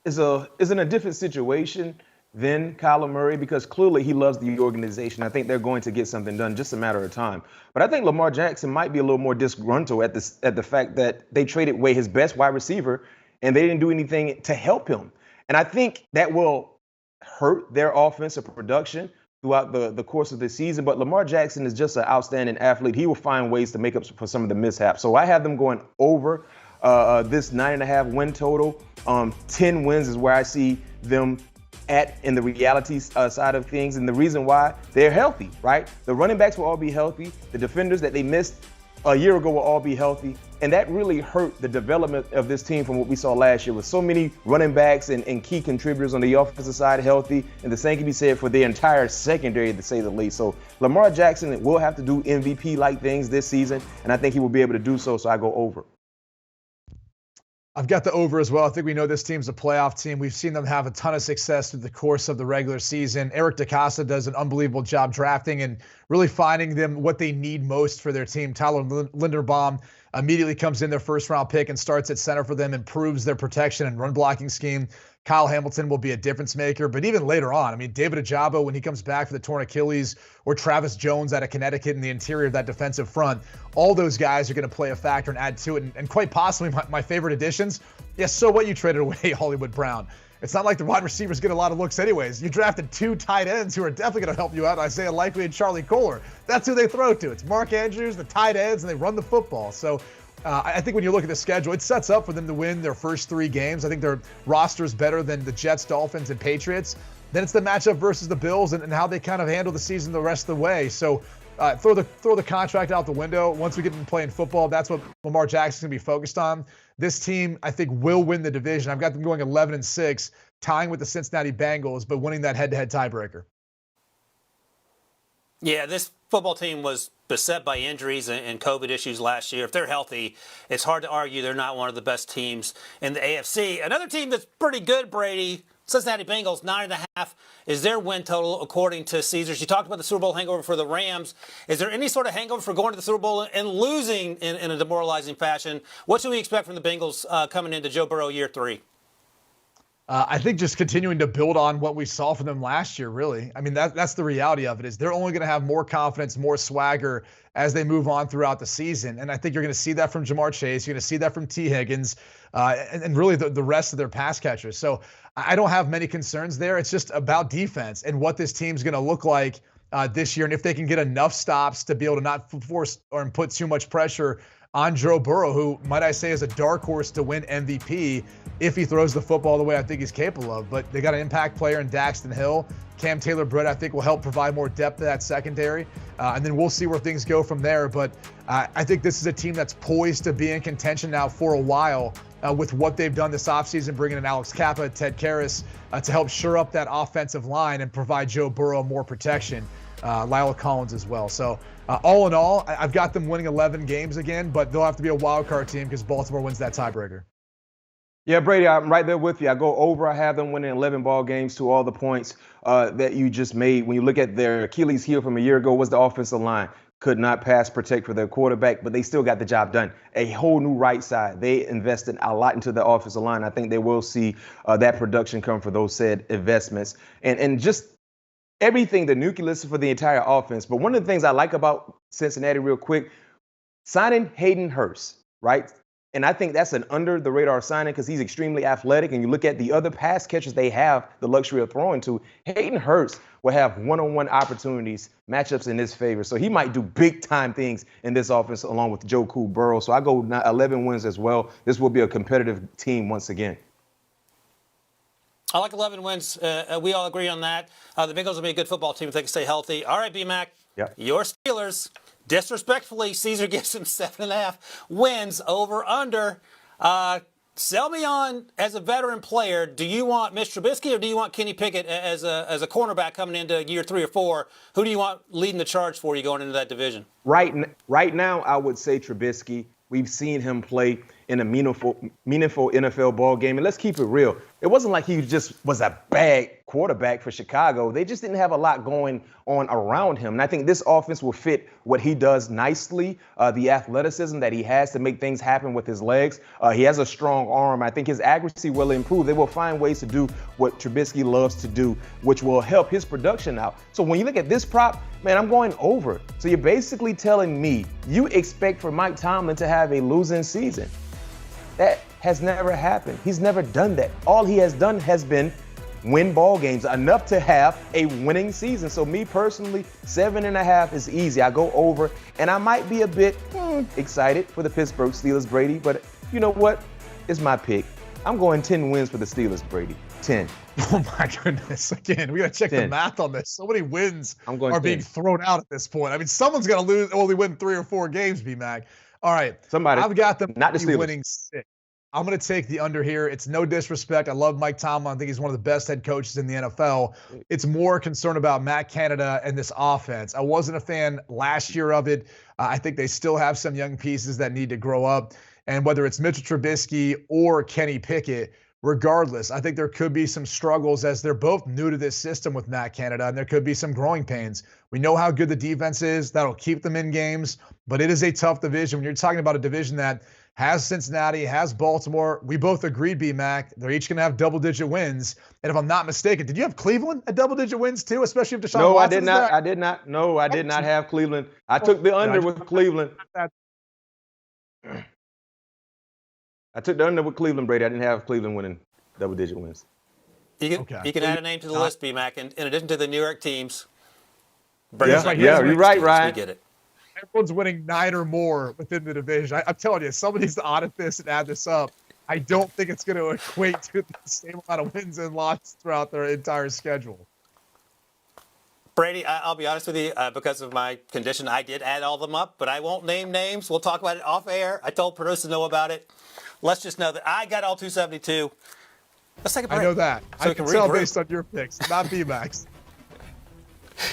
is in a different situation than Kyler Murray because clearly he loves the organization. I think they're going to get something done, just a matter of time. But I think Lamar Jackson might be a little more disgruntled at the fact that they traded away his best wide receiver and they didn't do anything to help him. And I think that will hurt their offensive production throughout the course of the season. But Lamar Jackson is just an outstanding athlete. He will find ways to make up for some of the mishaps. So I have them going over this 9.5 win total. 10 wins is where I see them at in the reality side of things. And the reason why, they're healthy, right? The running backs will all be healthy. The defenders that they missed a year ago will all be healthy. And that really hurt the development of this team from what we saw last year with so many running backs and key contributors on the offensive side healthy. And the same can be said for the entire secondary, to say the least. So Lamar Jackson will have to do MVP-like things this season, and I think he will be able to do so I go over. I've got the over as well. I think we know this team's a playoff team. We've seen them have a ton of success through the course of the regular season. Eric DeCosta does an unbelievable job drafting and really finding them what they need most for their team. Tyler Linderbaum immediately comes in, their first-round pick, and starts at center for them, improves their protection and run-blocking scheme. Kyle Hamilton will be a difference maker. But even later on, I mean, David Ojabo, when he comes back for the torn Achilles, or Travis Jones out of Connecticut in the interior of that defensive front, all those guys are going to play a factor and add to it. And quite possibly my favorite additions, yes, so what, you traded away Hollywood Brown. It's not like the wide receivers get a lot of looks anyways. You drafted 2 tight ends who are definitely going to help you out, Isaiah Likely and Charlie Kohler. That's who they throw to. It's Mark Andrews, the tight ends, and they run the football. So I think when you look at the schedule, it sets up for them to win their first 3 games. I think their roster is better than the Jets, Dolphins, and Patriots. Then it's the matchup versus the Bills and how they kind of handle the season the rest of the way. So throw the contract out the window. Once we get into playing football, that's what Lamar Jackson's going to be focused on. This team, I think, will win the division. I've got them going 11-6, tying with the Cincinnati Bengals, but winning that head-to-head tiebreaker. Yeah, this football team was beset by injuries and COVID issues last year. If they're healthy, it's hard to argue they're not one of the best teams in the AFC. Another team that's pretty good, Brady, Cincinnati Bengals, 9.5 is their win total according to Caesars. You talked about the Super Bowl hangover for the Rams. Is there any sort of hangover for going to the Super Bowl and losing in a demoralizing fashion? What should we expect from the Bengals coming into Joe Burrow year 3? I think just continuing to build on what we saw from them last year, really. I mean, that's the reality of it, is they're only going to have more confidence, more swagger as they move on throughout the season. And I think you're going to see that from Jamar Chase. You're going to see that from T. Higgins and really the rest of their pass catchers. So I don't have many concerns there. It's just about defense and what this team's going to look like this year. And if they can get enough stops to be able to not force or put too much pressure on Joe Burrow, who, might I say, is a dark horse to win MVP if he throws the football the way I think he's capable of. But they got an impact player in Daxton Hill. Cam Taylor-Britt, I think, will help provide more depth to that secondary. And then we'll see where things go from there. But I think this is a team that's poised to be in contention now for a while with what they've done this offseason, bringing in Alex Kappa, Ted Karras to help shore up that offensive line and provide Joe Burrow more protection. Lyle Collins as well. So all in all, I've got them winning 11 games again, but they'll have to be a wild card team because Baltimore wins that tiebreaker. Yeah, Brady, I'm right there with you. I go over. I have them winning 11 ball games to all the points that you just made. When you look at their Achilles heel from a year ago, was the offensive line. Could not pass protect for their quarterback, but they still got the job done. A whole new right side. They invested a lot into the offensive line. I think they will see that production come for those said investments. And just everything, the nucleus for the entire offense. But one of the things I like about Cincinnati real quick, signing Hayden Hurst, right? And I think that's an under-the-radar signing because he's extremely athletic. And you look at the other pass catchers they have the luxury of throwing to, Hayden Hurst will have one-on-one opportunities, matchups in his favor. So he might do big-time things in this offense along with Joe Cool Burrow. So I go 11 wins as well. This will be a competitive team once again. I like 11 wins. We all agree on that. The Bengals will be a good football team if they can stay healthy. All right, B-Mac, your Steelers. Disrespectfully, Caesar gives them 7.5 wins over under. sell me on, as a veteran player, do you want Mitch Trubisky or do you want Kenny Pickett as a cornerback coming into year 3 or 4? Who do you want leading the charge for you going into that division? Right now, I would say Trubisky. We've seen him play in a meaningful NFL ball game. And let's keep it real. It wasn't like he just was a bad quarterback for Chicago. They just didn't have a lot going on around him. And I think this offense will fit what he does nicely, the athleticism that he has to make things happen with his legs. He has a strong arm. I think his accuracy will improve. They will find ways to do what Trubisky loves to do, which will help his production out. So when you look at this prop, man, I'm going over. So you're basically telling me you expect for Mike Tomlin to have a losing season. That has never happened. He's never done that. All he has done has been win ball games, enough to have a winning season. So me personally, 7.5 is easy. I go over, and I might be a bit excited for the Pittsburgh Steelers, Brady, but you know what? It's my pick. I'm going 10 wins for the Steelers, Brady. 10. Oh my goodness. Again, we got to check 10. the math on this. So many wins I'm going are 10. being thrown out at this point. I mean, someone's going to only win 3 or 4 games, B-Mac. All right. Somebody. I've got them not the Steelers. winning 6. I'm going to take the under here. It's no disrespect. I love Mike Tomlin. I think he's one of the best head coaches in the NFL. It's more concerned about Matt Canada and this offense. I wasn't a fan last year of it. I think they still have some young pieces that need to grow up. And whether it's Mitchell Trubisky or Kenny Pickett, regardless, I think there could be some struggles as they're both new to this system with Matt Canada, and there could be some growing pains. We know how good the defense is. That'll keep them in games, but it is a tough division. When you're talking about a division that has Cincinnati, has Baltimore, we both agreed, B-Mac, they're each going to have double-digit wins. And if I'm not mistaken, did you have Cleveland at double-digit wins too, especially if Deshaun No, Watson's I did not. there? I did not. No, I did not have Cleveland. I took the under with Cleveland. I took the under with Cleveland, Brady. I didn't have Cleveland winning double-digit wins. You can add a name to the list, B-Mac, in addition to the New York teams. Yeah, you're right, Ryan. We get it. Everyone's winning 9 or more within the division. I'm telling you, somebody needs to audit this and add this up. I don't think it's going to equate to the same amount of wins and losses throughout their entire schedule. Brady, I'll be honest with you, because of my condition, I did add all of them up, but I won't name names. We'll talk about it off air. I told Produce to know about it. Let's just know that I got all 272. Let's take a break. I know that. So I can tell based on your picks, not B-Max.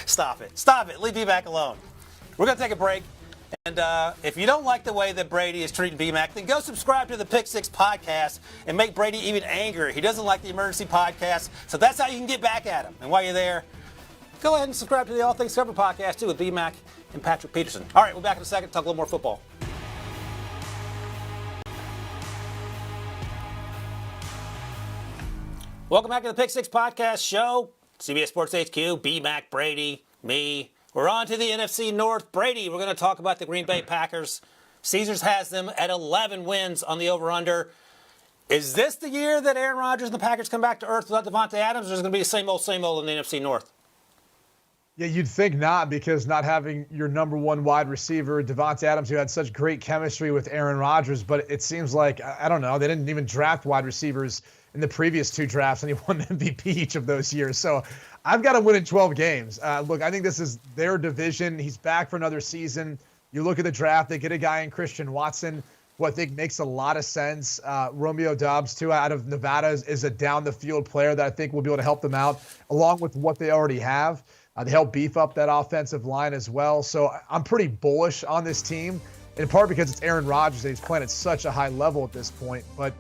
Stop it. Stop it. Leave B-Mac alone. We're going to take a break. And if you don't like the way that Brady is treating B-Mac, then go subscribe to the Pick Six podcast and make Brady even angrier. He doesn't like the emergency podcast, so that's how you can get back at him. And while you're there, go ahead and subscribe to the All Things Covered podcast, too, with B-Mac and Patrick Peterson. All right, we'll be back in a second to talk a little more football. Welcome back to the Pick Six podcast show. CBS Sports HQ, B-Mac, Brady, me. We're on to the NFC North. Brady, we're going to talk about the Green Bay Packers. Caesars has them at 11 wins on the over-under. Is this the year that Aaron Rodgers and the Packers come back to earth without Devontae Adams, or is it going to be the same old in the NFC North? Yeah, you'd think not, because not having your number one wide receiver, Devontae Adams, who had such great chemistry with Aaron Rodgers, but it seems like, I don't know, they didn't even draft wide receivers in the previous 2 drafts, and he won MVP each of those years. So I've got him winning 12 games. Look, I think this is their division. He's back for another season. You look at the draft, they get a guy in Christian Watson, who I think makes a lot of sense. Romeo Doubs, too, out of Nevada, is a down-the-field player that I think will be able to help them out, along with what they already have. They help beef up that offensive line as well. So I'm pretty bullish on this team, in part because it's Aaron Rodgers and he's playing at such a high level at this point. But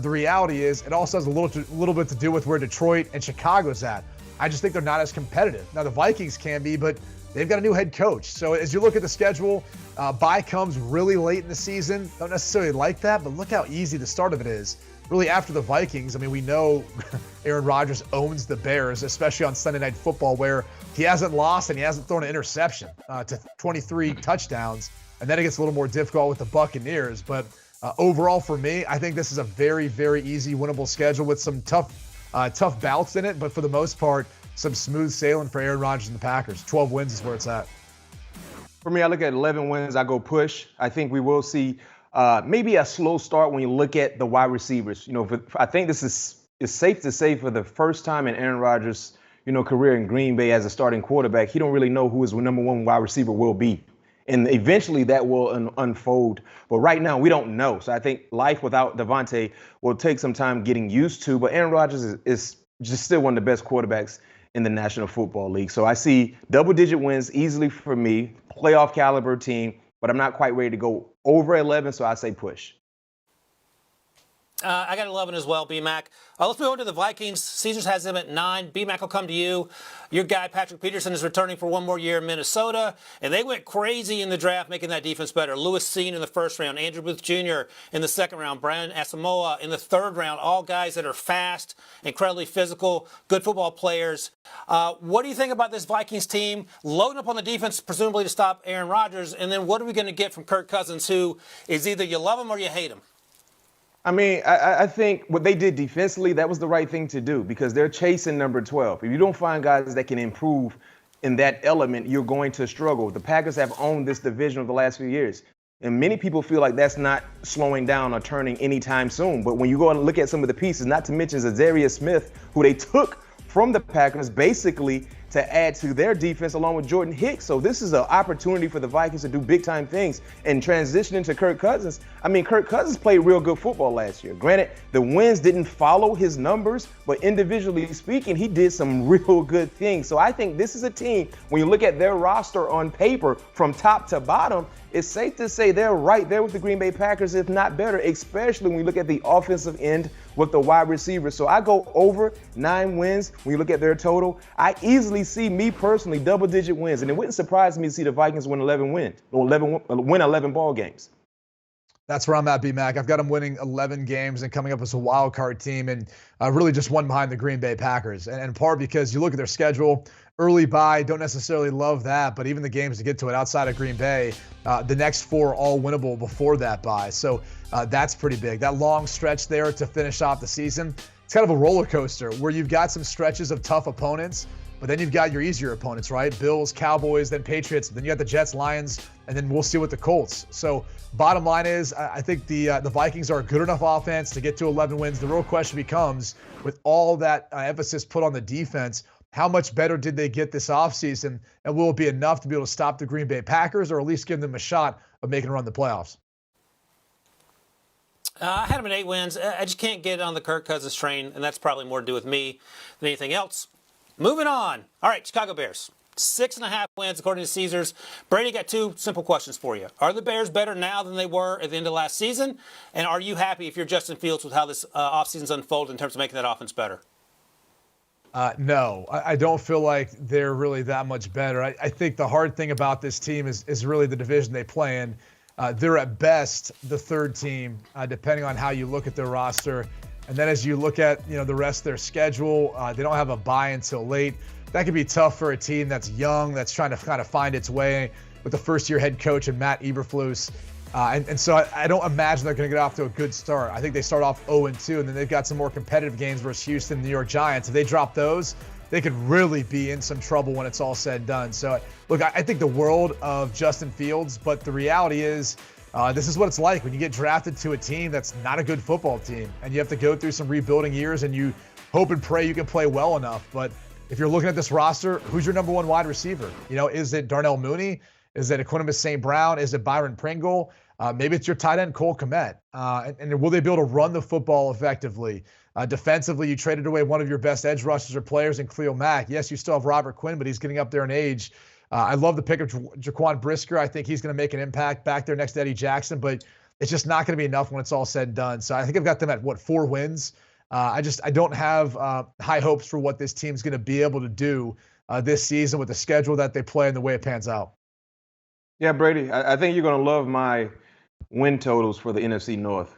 the reality is it also has a little bit to do with where Detroit and Chicago's at. I just think they're not as competitive. Now, the Vikings can be, but they've got a new head coach. So as you look at the schedule, bye comes really late in the season. Don't necessarily like that, but look how easy the start of it is. Really, after the Vikings, I mean, we know Aaron Rodgers owns the Bears, especially on Sunday Night Football, where he hasn't lost and he hasn't thrown an interception to 23 touchdowns. And then it gets a little more difficult with the Buccaneers. But overall, for me, I think this is a very, very easy, winnable schedule with some tough bouts in it. But for the most part, some smooth sailing for Aaron Rodgers and the Packers. 12 wins is where it's at. For me, I look at 11 wins. I go push. I think we will see maybe a slow start when you look at the wide receivers. I think this is safe to say for the first time in Aaron Rodgers' career in Green Bay as a starting quarterback, he don't really know who his number one wide receiver will be. And eventually that will unfold. But right now we don't know. So I think life without Devontae will take some time getting used to. But Aaron Rodgers is just still one of the best quarterbacks in the National Football League. So I see double-digit wins easily for me, playoff caliber team, but I'm not quite ready to go over 11, so I say push. I got 11 as well, B-Mac. Let's move on to the Vikings. Caesars has them at 9. B-Mac will come to you. Your guy, Patrick Peterson, is returning for one more year in Minnesota. And they went crazy in the draft, making that defense better. Lewis Cine in the first round. Andrew Booth Jr. in the second round. Brian Asamoah in the third round. All guys that are fast, incredibly physical, good football players. What do you think about this Vikings team loading up on the defense, presumably to stop Aaron Rodgers? And then what are we going to get from Kirk Cousins, who is either you love him or you hate him? I mean, I think what they did defensively, that was the right thing to do because they're chasing number 12. If you don't find guys that can improve in that element, you're going to struggle. The Packers have owned this division over the last few years. And many people feel like that's not slowing down or turning anytime soon. But when you go and look at some of the pieces, not to mention Za'Darius Smith, who they took from the Packers basically to add to their defense along with Jordan Hicks. So this is an opportunity for the Vikings to do big-time things and transitioning to Kirk Cousins. I mean, Kirk Cousins played real good football last year. Granted, the wins didn't follow his numbers, but individually speaking, he did some real good things. So I think this is a team, when you look at their roster on paper from top to bottom, it's safe to say they're right there with the Green Bay Packers, if not better, especially when you look at the offensive end with the wide receivers. So I go over 9 wins when you look at their total. I easily see, me personally, double-digit wins. And it wouldn't surprise me to see the Vikings win 11 ball games. That's where I'm at, B-Mac. I've got them winning 11 games and coming up as a wild card team and really just one behind the Green Bay Packers. And in part because you look at their schedule, early bye, don't necessarily love that, but even the games to get to it outside of Green Bay, the next 4 are all winnable before that bye. So that's pretty big. That long stretch there to finish off the season, it's kind of a roller coaster where you've got some stretches of tough opponents, but then you've got your easier opponents, right? Bills, Cowboys, then Patriots, then you got the Jets, Lions, and then we'll see what the Colts. So bottom line is, I think the Vikings are a good enough offense to get to 11 wins. The real question becomes, with all that emphasis put on the defense, how much better did they get this offseason, and will it be enough to be able to stop the Green Bay Packers or at least give them a shot of making a run the playoffs? I had them at 8 wins. I just can't get on the Kirk Cousins train, and that's probably more to do with me than anything else. Moving on. All right, Chicago Bears. 6.5 wins according to Caesars. Brady, got 2 simple questions for you. Are the Bears better now than they were at the end of last season? And are you happy if you're Justin Fields with how this offseason's unfolded in terms of making that offense better? No, I don't feel like they're really that much better. I think the hard thing about this team is really the division they play in. They're at best the third team, depending on how you look at their roster. And then as you look at the rest of their schedule, they don't have a bye until late. That could be tough for a team that's young, that's trying to kind of find its way with the first-year head coach and Matt Eberflus. And so I don't imagine they're going to get off to a good start. I think they start off 0-2, and then they've got some more competitive games versus Houston, New York Giants. If they drop those, they could really be in some trouble when it's all said and done. So, look, I think the world of Justin Fields, but the reality is this is what it's like when you get drafted to a team that's not a good football team, and you have to go through some rebuilding years, and you hope and pray you can play well enough. But if you're looking at this roster, who's your number 1 wide receiver? Is it Darnell Mooney? Is it Equanimeous St. Brown? Is it Byron Pringle? Maybe it's your tight end, Cole Kmet. And will they be able to run the football effectively? Defensively, you traded away one of your best edge rushers or players in Khalil Mack. Yes, you still have Robert Quinn, but he's getting up there in age. I love the pick of Jaquan Brisker. I think he's going to make an impact back there next to Eddie Jackson, but it's just not going to be enough when it's all said and done. So I think I've got them at, 4 wins? I don't have high hopes for what this team's going to be able to do this season with the schedule that they play and the way it pans out. Yeah, Brady, I think you're going to love my win totals for the NFC North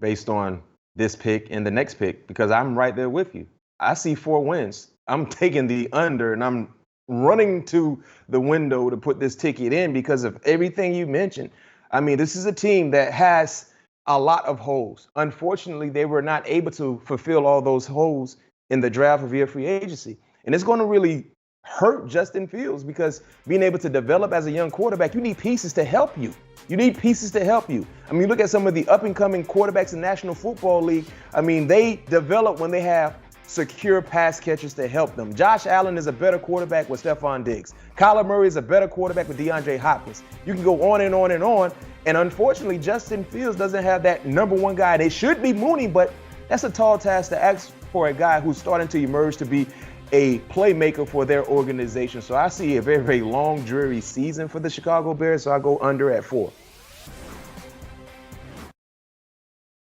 based on this pick and the next pick, because I'm right there with you. I see 4 wins. I'm taking the under, and I'm running to the window to put this ticket in because of everything you mentioned. I mean, this is a team that has a lot of holes. Unfortunately, they were not able to fulfill all those holes in the draft or via free agency. And it's going to really hurt Justin Fields because being able to develop as a young quarterback, you need pieces to help you. You need pieces to help you. I mean, look at some of the up-and-coming quarterbacks in the National Football League. I mean, they develop when they have secure pass catchers to help them. Josh Allen is a better quarterback with Stephon Diggs. Kyler Murray is a better quarterback with DeAndre Hopkins. You can go on and on and on. And unfortunately, Justin Fields doesn't have that number one guy. They should be Mooney, but that's a tall task to ask for a guy who's starting to emerge to be a playmaker for their organization. So I see a very, very long, dreary season for the Chicago Bears, so I go under at 4.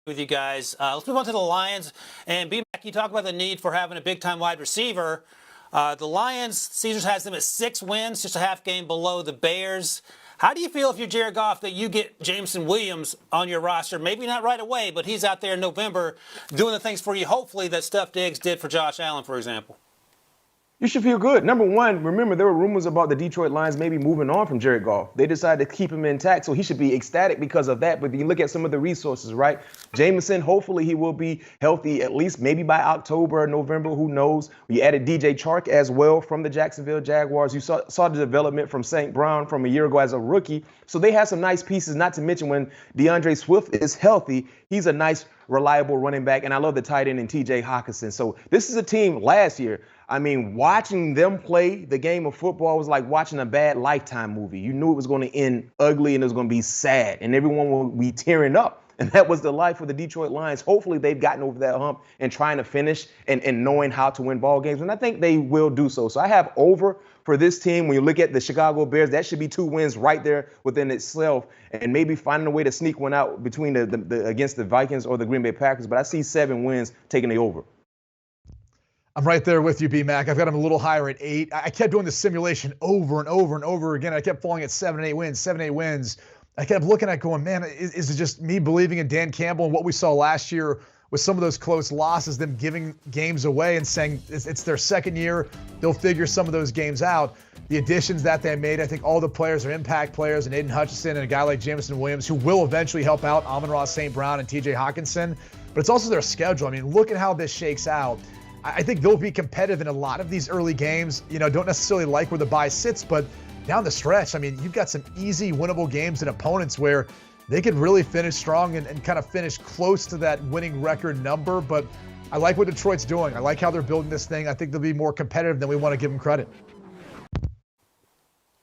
With you guys. Let's move on to the Lions. And B-Mac, you talk about the need for having a big-time wide receiver. The Lions, Caesars has them at 6 wins, just a half game below the Bears. How do you feel if you're Jared Goff that you get Jameson Williams on your roster? Maybe not right away, but he's out there in November doing the things for you, hopefully, that Steph Diggs did for Josh Allen, for example. You should feel good. Number one, remember there were rumors about the Detroit Lions maybe moving on from Jared Goff. They decided to keep him intact, so he should be ecstatic because of that. But you look at some of the resources, right? Jameson, hopefully he will be healthy at least maybe by October or November, who knows. You added DJ Chark as well from the Jacksonville Jaguars. You saw the development from St. Brown from a year ago as a rookie. So they have some nice pieces, not to mention when DeAndre Swift is healthy, he's a nice, reliable running back. And I love the tight end in TJ Hawkinson. So this is a team last year. I mean, watching them play the game of football was like watching a bad Lifetime movie. You knew it was going to end ugly and it was going to be sad and everyone will be tearing up. And that was the life of the Detroit Lions. Hopefully they've gotten over that hump and trying to finish and knowing how to win ball games. And I think they will do so. So I have over for this team. When you look at the Chicago Bears, that should be 2 wins right there within itself, and maybe finding a way to sneak one out between the against the Vikings or the Green Bay Packers. But I see 7 wins taking the over. I'm right there with you, B-Mac. I've got him a little higher at 8. I kept doing the simulation over and over and over again. I kept falling at 7 and 8 wins, 7 8 wins. I kept looking at going, man, is it just me believing in Dan Campbell and what we saw last year with some of those close losses, them giving games away and saying it's their second year, they'll figure some of those games out. The additions that they made, I think all the players are impact players, and Aiden Hutchinson and a guy like Jameson Williams, who will eventually help out Amon-Ra St. Brown and TJ Hawkinson. But it's also their schedule. I mean, look at how this shakes out. I think they'll be competitive in a lot of these early games. You know, don't necessarily like where the bye sits, but down the stretch, I mean, you've got some easy winnable games and opponents where they could really finish strong and kind of finish close to that winning record number. But I like what Detroit's doing. I like how they're building this thing. I think they'll be more competitive than we want to give them credit.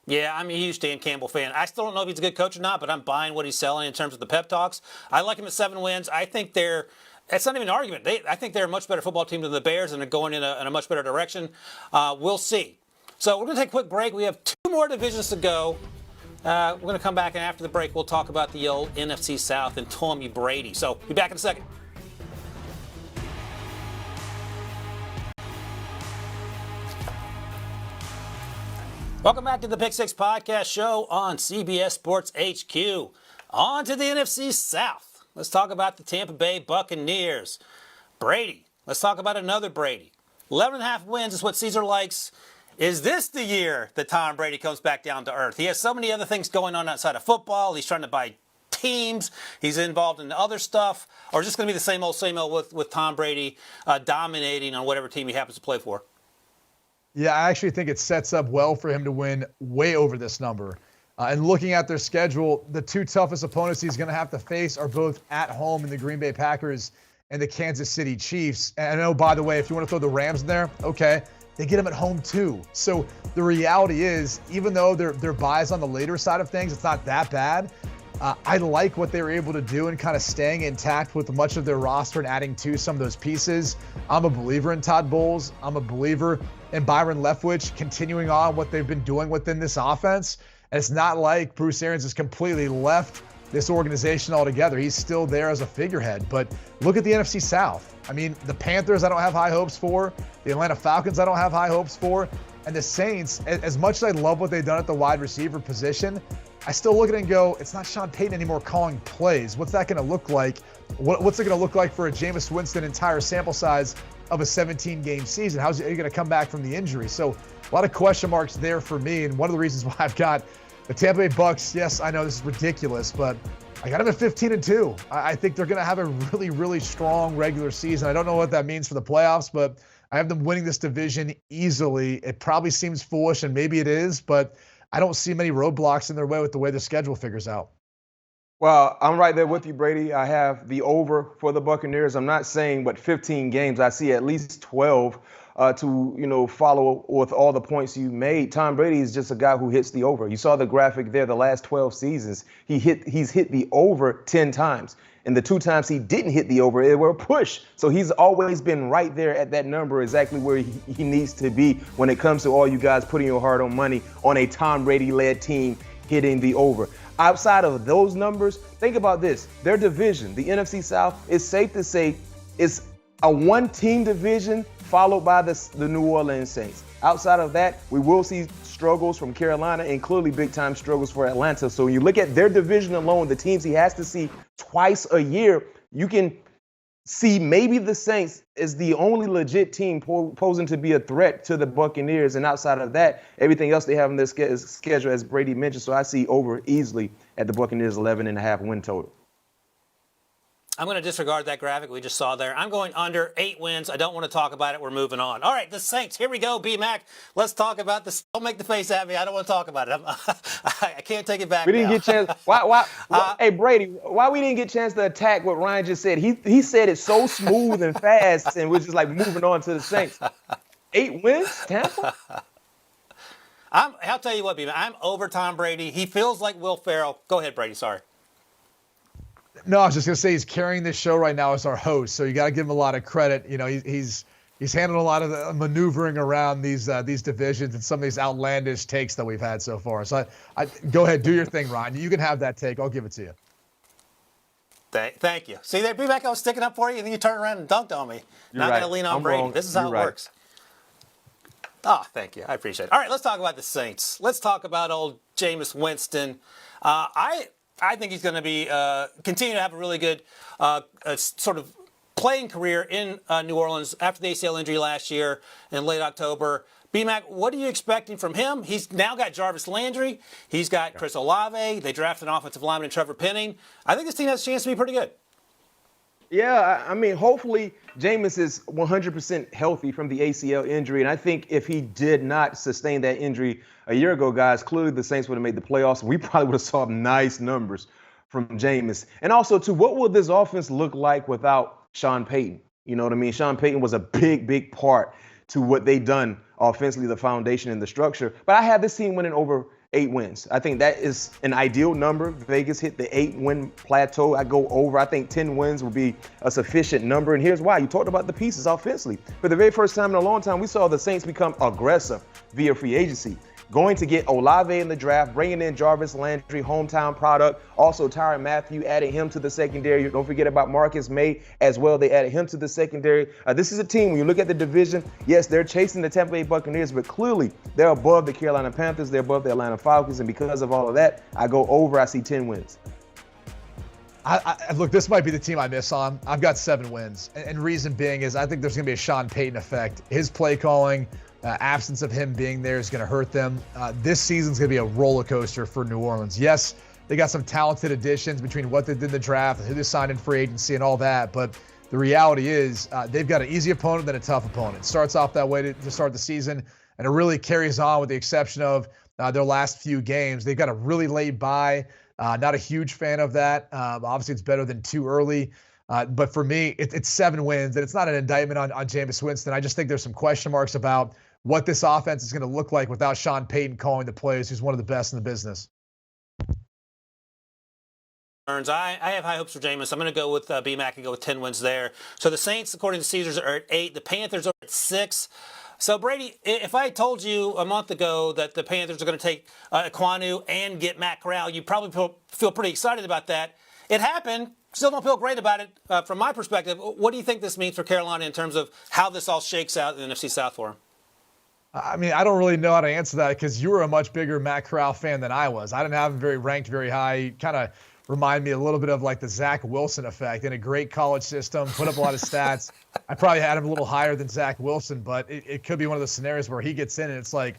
Yeah, I'm a huge Dan Campbell fan. I still don't know if he's a good coach or not, but I'm buying what he's selling in terms of the pep talks. I like him at 7 wins. I think it's not even an argument. I think they're a much better football team than the Bears, and they're going in a much better direction. We'll see. So we're going to take a quick break. We have 2 more divisions to go. We're going to come back, and after the break, we'll talk about the old NFC South and Tommy Brady. So be back in a second. Welcome back to the Pick Six Podcast Show on CBS Sports HQ. On to the NFC South. Let's talk about the Tampa Bay Buccaneers. Brady. Let's talk about another Brady. 11.5 wins is what Caesar likes. Is this the year that Tom Brady comes back down to earth? He has so many other things going on outside of football. He's trying to buy teams. He's involved in other stuff. Or is this going to be the same old with Tom Brady dominating on whatever team he happens to play for? Yeah, I actually think it sets up well for him to win way over this number. And looking at their schedule, the 2 toughest opponents he's going to have to face are both at home in the Green Bay Packers and the Kansas City Chiefs. And I know, by the way, if you want to throw the Rams in there, okay, they get them at home too. So the reality is, even though their buys on the later side of things, it's not that bad. I like what they were able to do and kind of staying intact with much of their roster and adding to some of those pieces. I'm a believer in Todd Bowles. I'm a believer in Byron Leftwich continuing on what they've been doing within this offense. And it's not like Bruce Arians has completely left this organization altogether. He's still there as a figurehead. But look at the NFC South. I mean, the Panthers I don't have high hopes for. The Atlanta Falcons I don't have high hopes for. And the Saints, as much as I love what they've done at the wide receiver position, I still look at it and go, it's not Sean Payton anymore calling plays. What's that going to look like? What's it going to look like for a Jameis Winston entire sample size of a 17-game season? How's he going to come back from the injury? So a lot of question marks there for me. And one of the reasons why I've got the Tampa Bay Bucks, yes, I know this is ridiculous, but I got them at 15-2. I think they're going to have a really, really strong regular season. I don't know what that means for the playoffs, but I have them winning this division easily. It probably seems foolish, and maybe it is, but I don't see many roadblocks in their way with the way the schedule figures out. Well, I'm right there with you, Brady. I have the over for the Buccaneers. I'm not saying, but 15 games. I see at least 12 to follow with all the points you made. Tom Brady is just a guy who hits the over. You saw the graphic there. The last 12 seasons, he's hit the over 10 times. And the 2 times he didn't hit the over, it were a push. So he's always been right there at that number, exactly where he needs to be when it comes to all you guys putting your hard-earned money on a Tom Brady-led team hitting the over. Outside of those numbers, think about this. Their division, the NFC South, is safe to say it's a one-team division followed by the New Orleans Saints. Outside of that, we will see struggles from Carolina and clearly big-time struggles for Atlanta. So when you look at their division alone, the teams he has to see twice a year, you can see maybe the Saints is the only legit team posing to be a threat to the Buccaneers. And outside of that, everything else they have in their schedule, as Brady mentioned. So I see over easily at the Buccaneers 11.5 win total. I'm going to disregard that graphic we just saw there. I'm going under 8 wins. I don't want to talk about it. We're moving on. All right, the Saints. Here we go, B-Mac. Let's talk about this. Don't make the face at me. I don't want to talk about it. I can't take it back. We didn't get a chance. Why hey, Brady, why we didn't get a chance to attack what Ryan just said? He said it so smooth and fast, and we're just like moving on to the Saints. 8 wins, Tampa? I'll tell you what, B-Mac. I'm over Tom Brady. He feels like Will Ferrell. Go ahead, Brady. Sorry. No, I was just going to say he's carrying this show right now as our host, so you got to give him a lot of credit. You know, he's handled a lot of the maneuvering around these divisions and some of these outlandish takes that we've had so far. So I go ahead, do your thing, Ryan. You can have that take. I'll give it to you. Thank you. See there, B-Mac, I was sticking up for you, and then you turned around and dunked on me. Not going to lean on Brady. This is how it works. Oh, thank you. I appreciate it. All right, let's talk about the Saints. Let's talk about old Jameis Winston. I think he's going to be continue to have a really good sort of playing career in New Orleans after the ACL injury last year in late October. B-Mac, what are you expecting from him? He's now got Jarvis Landry. He's got Chris Olave. They drafted an offensive lineman in Trevor Penning. I think this team has a chance to be pretty good. Yeah, I mean, hopefully Jameis is 100% healthy from the ACL injury. And I think if he did not sustain that injury a year ago, guys, clearly the Saints would have made the playoffs. We probably would have saw nice numbers from Jameis. And also, too, what will this offense look like without Sean Payton? You know what I mean? Sean Payton was a big part to what they done offensively, the foundation and the structure. But I have this team winning over 8 wins. I think that is an ideal number. Vegas hit the 8-win plateau. I go over. I think 10 wins will be a sufficient number. And here's why. You talked about the pieces offensively. For the very first time in a long time, we saw the Saints become aggressive via free agency. Going to get Olave in the draft, bringing in Jarvis Landry, hometown product. Also, Tyrann Mathieu, adding him to the secondary. Don't forget about Marcus May as well. They added him to the secondary. This is a team, when you look at the division, yes, they're chasing the Tampa Bay Buccaneers, but clearly they're above the Carolina Panthers. They're above the Atlanta Falcons. And because of all of that, I go over. I see 10 wins. Look, this might be the team I miss on. I've got 7 wins. And reason being is I think there's going to be a Sean Payton effect. His play calling, absence of him being there is going to hurt them. This season's going to be a roller coaster for New Orleans. Yes, they got some talented additions between what they did in the draft, who they signed in free agency and all that. But the reality is they've got an easy opponent and a tough opponent. It starts off that way to start the season, and it really carries on with the exception of their last few games. They've got a really late bye. Not a huge fan of that. Obviously, it's better than too early. But for me, it's 7 wins, and it's not an indictment on Jameis Winston. I just think there's some question marks about what this offense is going to look like without Sean Payton calling the plays, who's one of the best in the business. I have high hopes for Jameis. I'm going to go with B-Mac and go with 10 wins there. So the Saints, according to Caesars, are at 8. The Panthers are at 6. So, Brady, if I had told you a month ago that the Panthers are going to take Ekwonu and get Matt Corral, you'd probably feel pretty excited about that. It happened. Still don't feel great about it from my perspective. What do you think this means for Carolina in terms of how this all shakes out in the NFC South for them? I mean, I don't really know how to answer that because you were a much bigger Matt Corral fan than I was. I didn't have him ranked very high. He kind of remind me a little bit of like the Zach Wilson effect in a great college system, put up a lot of stats. I probably had him a little higher than Zach Wilson, but it could be one of the scenarios where he gets in and it's like,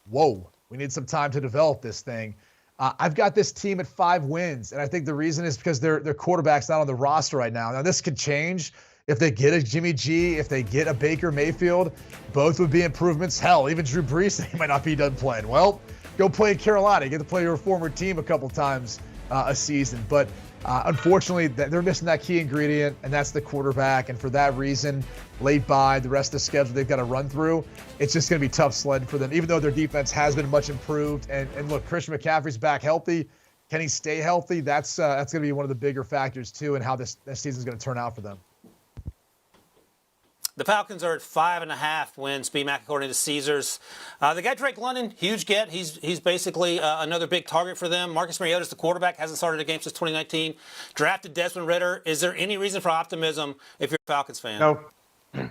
whoa, we need some time to develop this thing. I've got this team at 5 wins, and I think the reason is because their quarterback's not on the roster right now. Now, this could change if they get a Jimmy G, if they get a Baker Mayfield. Both would be improvements. Hell, even Drew Brees, he might not be done playing. Well, go play in Carolina. You get to play your former team a couple times a season. But unfortunately, they're missing that key ingredient, and that's the quarterback. And for that reason, late by the rest of the schedule they've got to run through, it's just going to be tough sledding for them, even though their defense has been much improved. And look, Christian McCaffrey's back healthy. Can he stay healthy? That's going to be one of the bigger factors, too, in how this season is going to turn out for them. The Falcons are at 5.5 wins, BMAC, according to Caesars. They got Drake London, huge get. He's basically another big target for them. Marcus Mariota's the quarterback, hasn't started a game since 2019. Drafted Desmond Ridder. Is there any reason for optimism if you're a Falcons fan?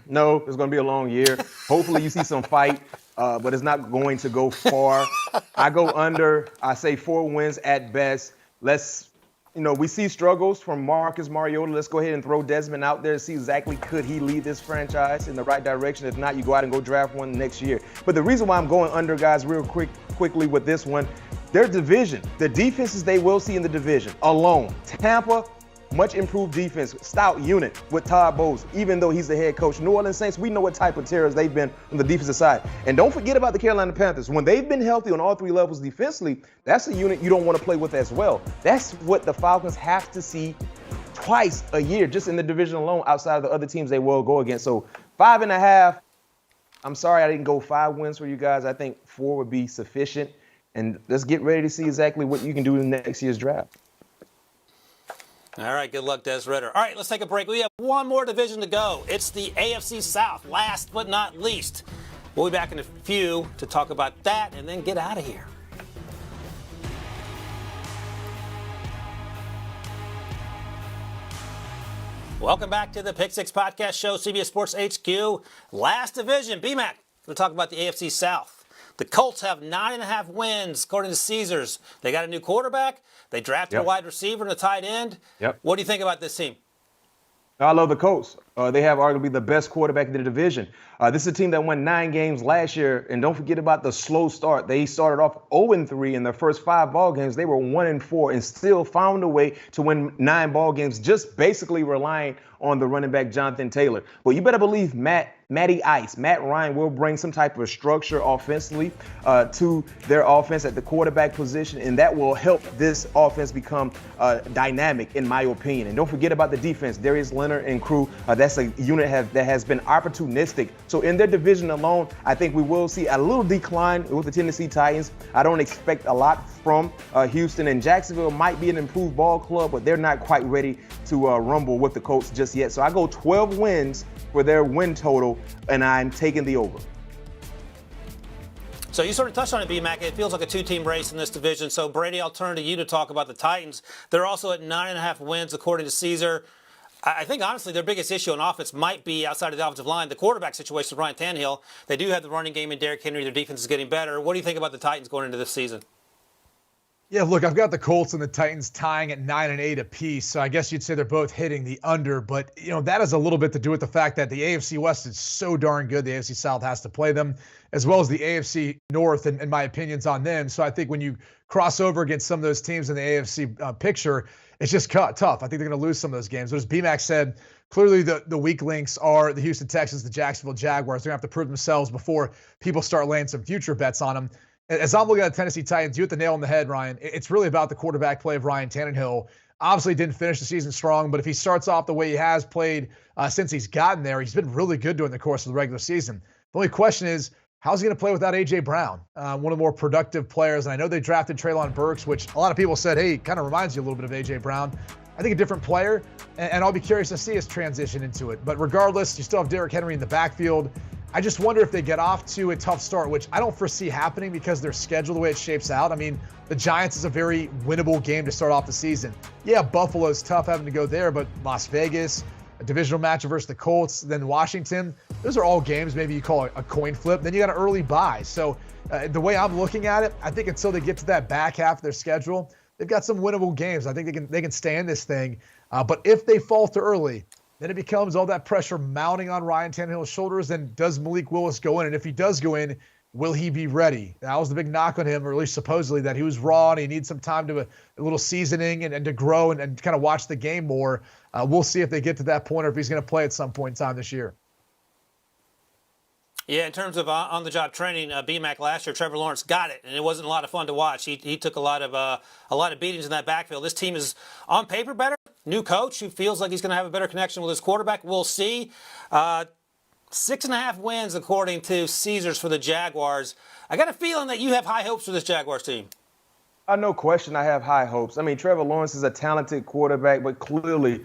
No, it's going to be a long year. Hopefully you see some fight, but it's not going to go far. I go under. I say 4 wins at best. We see struggles from Marcus Mariota. Let's go ahead and throw Desmond out there and see exactly could he lead this franchise in the right direction. If not, you go out and go draft one next year. But the reason why I'm going under, guys, real quickly with this one, their division, the defenses they will see in the division alone. Tampa, much improved defense, stout unit with Todd Bowles, even though he's the head coach. New Orleans Saints, we know what type of terrors they've been on the defensive side. And don't forget about the Carolina Panthers. When they've been healthy on all 3 levels defensively, that's a unit you don't want to play with as well. That's what the Falcons have to see twice a year, just in the division alone, outside of the other teams they will go against. So 5.5, I'm sorry I didn't go 5 wins for you guys. I think 4 would be sufficient. And let's get ready to see exactly what you can do in next year's draft. All right, good luck, Des Ridder. All right, let's take a break. We have one more division to go. It's the AFC South, last but not least. We'll be back in a few to talk about that and then get out of here. Welcome back to the Pick Six Podcast Show, CBS Sports HQ. Last division, BMAC. We'll talk about the AFC South. The Colts have 9.5 wins, according to Caesars. They got a new quarterback. They drafted a wide receiver and a tight end. What do you think about this team? I love the Colts. They have arguably the best quarterback in the division. This is a team that won 9 games last year, and don't forget about the slow start. They started off 0-3 in their first 5 ball games. They were 1-4 and still found a way to win 9 ball games, just basically relying on the running back Jonathan Taylor. But you better believe Matt Ryan will bring some type of structure offensively to their offense at the quarterback position, and that will help this offense become dynamic, in my opinion. And don't forget about the defense. Darius Leonard and crew, that's a unit that has been opportunistic. So in their division alone, I think we will see a little decline with the Tennessee Titans. I don't expect a lot from Houston, and Jacksonville might be an improved ball club, but they're not quite ready to rumble with the Colts just yet. So I go 12 wins for their win total, and I'm taking the over. So you sort of touched on it, B-Mac. It feels like a 2-team race in this division. So, Brady, I'll turn to you to talk about the Titans. They're also at 9.5 wins, according to Caesar. I think, honestly, their biggest issue on offense might be outside of the offensive line, the quarterback situation with Ryan Tannehill. They do have the running game in Derrick Henry. Their defense is getting better. What do you think about the Titans going into this season? Yeah, look, I've got the Colts and the Titans tying at 9 and 8 apiece, so I guess you'd say they're both hitting the under. But, that has a little bit to do with the fact that the AFC West is so darn good, the AFC South has to play them, as well as the AFC North, and my opinions on them. So I think when you cross over against some of those teams in the AFC picture, it's just tough. I think they're going to lose some of those games. But as BMAC said, clearly the weak links are the Houston Texans, the Jacksonville Jaguars. They're going to have to prove themselves before people start laying some future bets on them. As I'm looking at the Tennessee Titans, you hit the nail on the head, Ryan. It's really about the quarterback play of Ryan Tannehill. Obviously didn't finish the season strong, but if he starts off the way he has played since he's gotten there, he's been really good during the course of the regular season. The only question is, how's he going to play without A.J. Brown, one of the more productive players? And I know they drafted Treylon Burks, which a lot of people said, hey, kind of reminds you a little bit of A.J. Brown. I think a different player, and I'll be curious to see his transition into it. But regardless, you still have Derrick Henry in the backfield. I just wonder if they get off to a tough start, which I don't foresee happening because their schedule, the way it shapes out. I mean, the Giants is a very winnable game to start off the season. Yeah, Buffalo's tough having to go there, but Las Vegas, a divisional matchup versus the Colts, then Washington, those are all games maybe you call a coin flip. Then you got an early bye. So the way I'm looking at it, I think until they get to that back half of their schedule, they've got some winnable games. I think they can stay in this thing. But if they falter early, then it becomes all that pressure mounting on Ryan Tannehill's shoulders. Then does Malik Willis go in? And if he does go in, will he be ready? That was the big knock on him, or at least supposedly, that he was raw and he needs some time to a little seasoning and to grow and kind of watch the game more. We'll see if they get to that point or if he's going to play at some point in time this year. Yeah, in terms of on-the-job training, BMAC last year, Trevor Lawrence got it, and it wasn't a lot of fun to watch. He took a lot of beatings in that backfield. This team is on paper better. New coach who feels like he's going to have a better connection with his quarterback. We'll see. 6.5 wins according to Caesars for the Jaguars. I got a feeling that you have high hopes for this Jaguars team. No question, I have high hopes. I mean, Trevor Lawrence is a talented quarterback, but clearly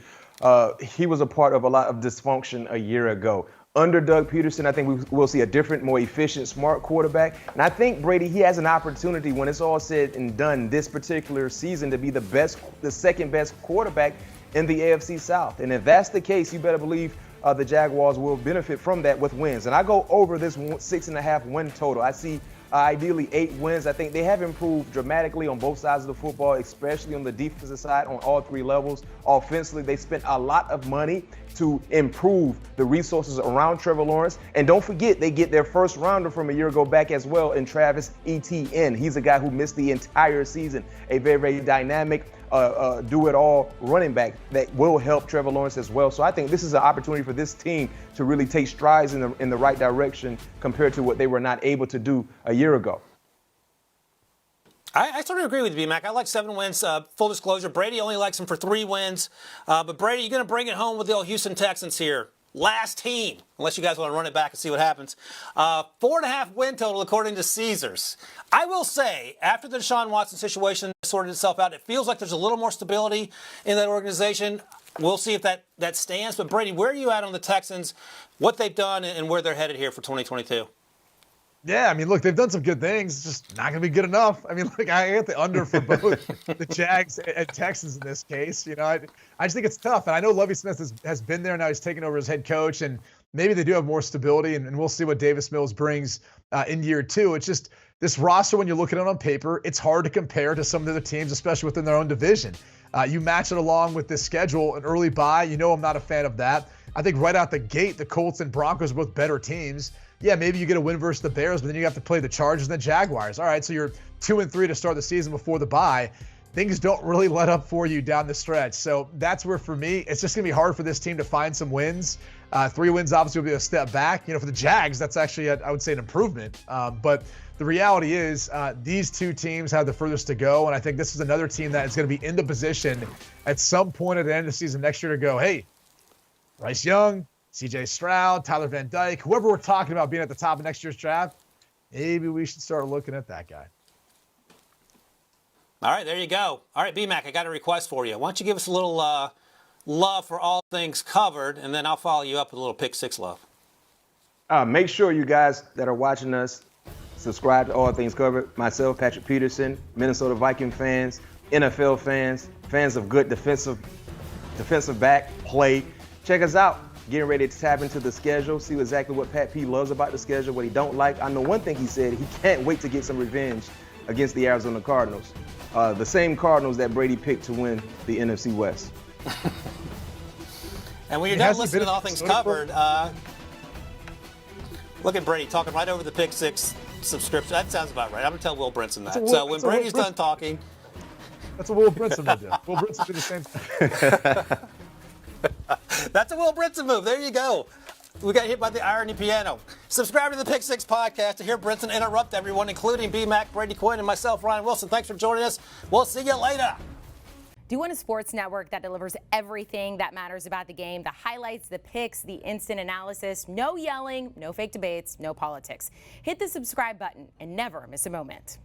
he was a part of a lot of dysfunction a year ago. Under Doug Peterson, I think we'll see a different, more efficient, smart quarterback. And I think Brady, he has an opportunity when it's all said and done this particular season to be the second best quarterback in the AFC South. And if that's the case, you better believe the Jaguars will benefit from that with wins. And I go over this 6.5 win total. I see ideally 8 wins. I think they have improved dramatically on both sides of the football, especially on the defensive side on all 3 levels. Offensively, they spent a lot of money to improve the resources around Trevor Lawrence. And don't forget, they get their first rounder from a year ago back as well in Travis Etienne. He's a guy who missed the entire season, a very, very dynamic, do-it-all running back that will help Trevor Lawrence as well. So I think this is an opportunity for this team to really take strides in the right direction compared to what they were not able to do a year ago. I sort of agree with you, BMAC. I like 7 wins. Full disclosure, Brady only likes them for 3 wins. But Brady, you're going to bring it home with the old Houston Texans here. Last team, unless you guys want to run it back and see what happens. 4.5 win total according to Caesars. I will say, after the Deshaun Watson situation sorted itself out, it feels like there's a little more stability in that organization. We'll see if that stands. But Brady, where are you at on the Texans, what they've done, and where they're headed here for 2022? Yeah, I mean, look, they've done some good things. It's just not going to be good enough. I mean, look, I get the under for both the Jags and Texans in this case. You know, I just think it's tough. And I know Lovie Smith has been there now. He's taken over as head coach, and maybe they do have more stability, and we'll see what Davis Mills brings in year 2. It's just this roster, when you're looking at it on paper, it's hard to compare to some of the other teams, especially within their own division. You match it along with this schedule, an early bye. You know I'm not a fan of that. I think right out the gate, the Colts and Broncos are both better teams. Yeah, maybe you get a win versus the Bears, but then you have to play the Chargers and the Jaguars. All right, so you're 2-3 to start the season before the bye. Things don't really let up for you down the stretch. So that's where, for me, it's just going to be hard for this team to find some wins. 3 wins obviously will be a step back. You know, for the Jags, that's actually, I would say, an improvement. But the reality is these 2 teams have the furthest to go, and I think this is another team that is going to be in the position at some point at the end of the season next year to go, hey, Bryce Young, C.J. Stroud, Tyler Van Dyke, whoever we're talking about being at the top of next year's draft, maybe we should start looking at that guy. All right, there you go. All right, BMAC, I got a request for you. Why don't you give us a little love for all things covered, and then I'll follow you up with a little pick 6 love. Make sure you guys that are watching us subscribe to All Things Covered. Myself, Patrick Peterson, Minnesota Viking fans, NFL fans, fans of good defensive back play. Check us out. Getting ready to tap into the schedule, see exactly what Pat P loves about the schedule, what he don't like. I know one thing he said, he can't wait to get some revenge against the Arizona Cardinals. The same Cardinals that Brady picked to win the NFC West. And when you're done listening to All Things Covered, look at Brady talking right over the Pick 6 subscription. That sounds about right. I'm going to tell Will Brinson that. So when Brady's done talking. That's what Will Brinson would do. Will Brinson did the same thing. That's a Will Brinson move. There you go. We got hit by the irony piano. Subscribe to the Pick 6 podcast to hear Brinson interrupt everyone, including BMAC, Brady Quinn, and myself, Ryan Wilson. Thanks for joining us. We'll see you later. Do you want a sports network that delivers everything that matters about the game? The highlights, the picks, the instant analysis, no yelling, no fake debates, no politics. Hit the subscribe button and never miss a moment.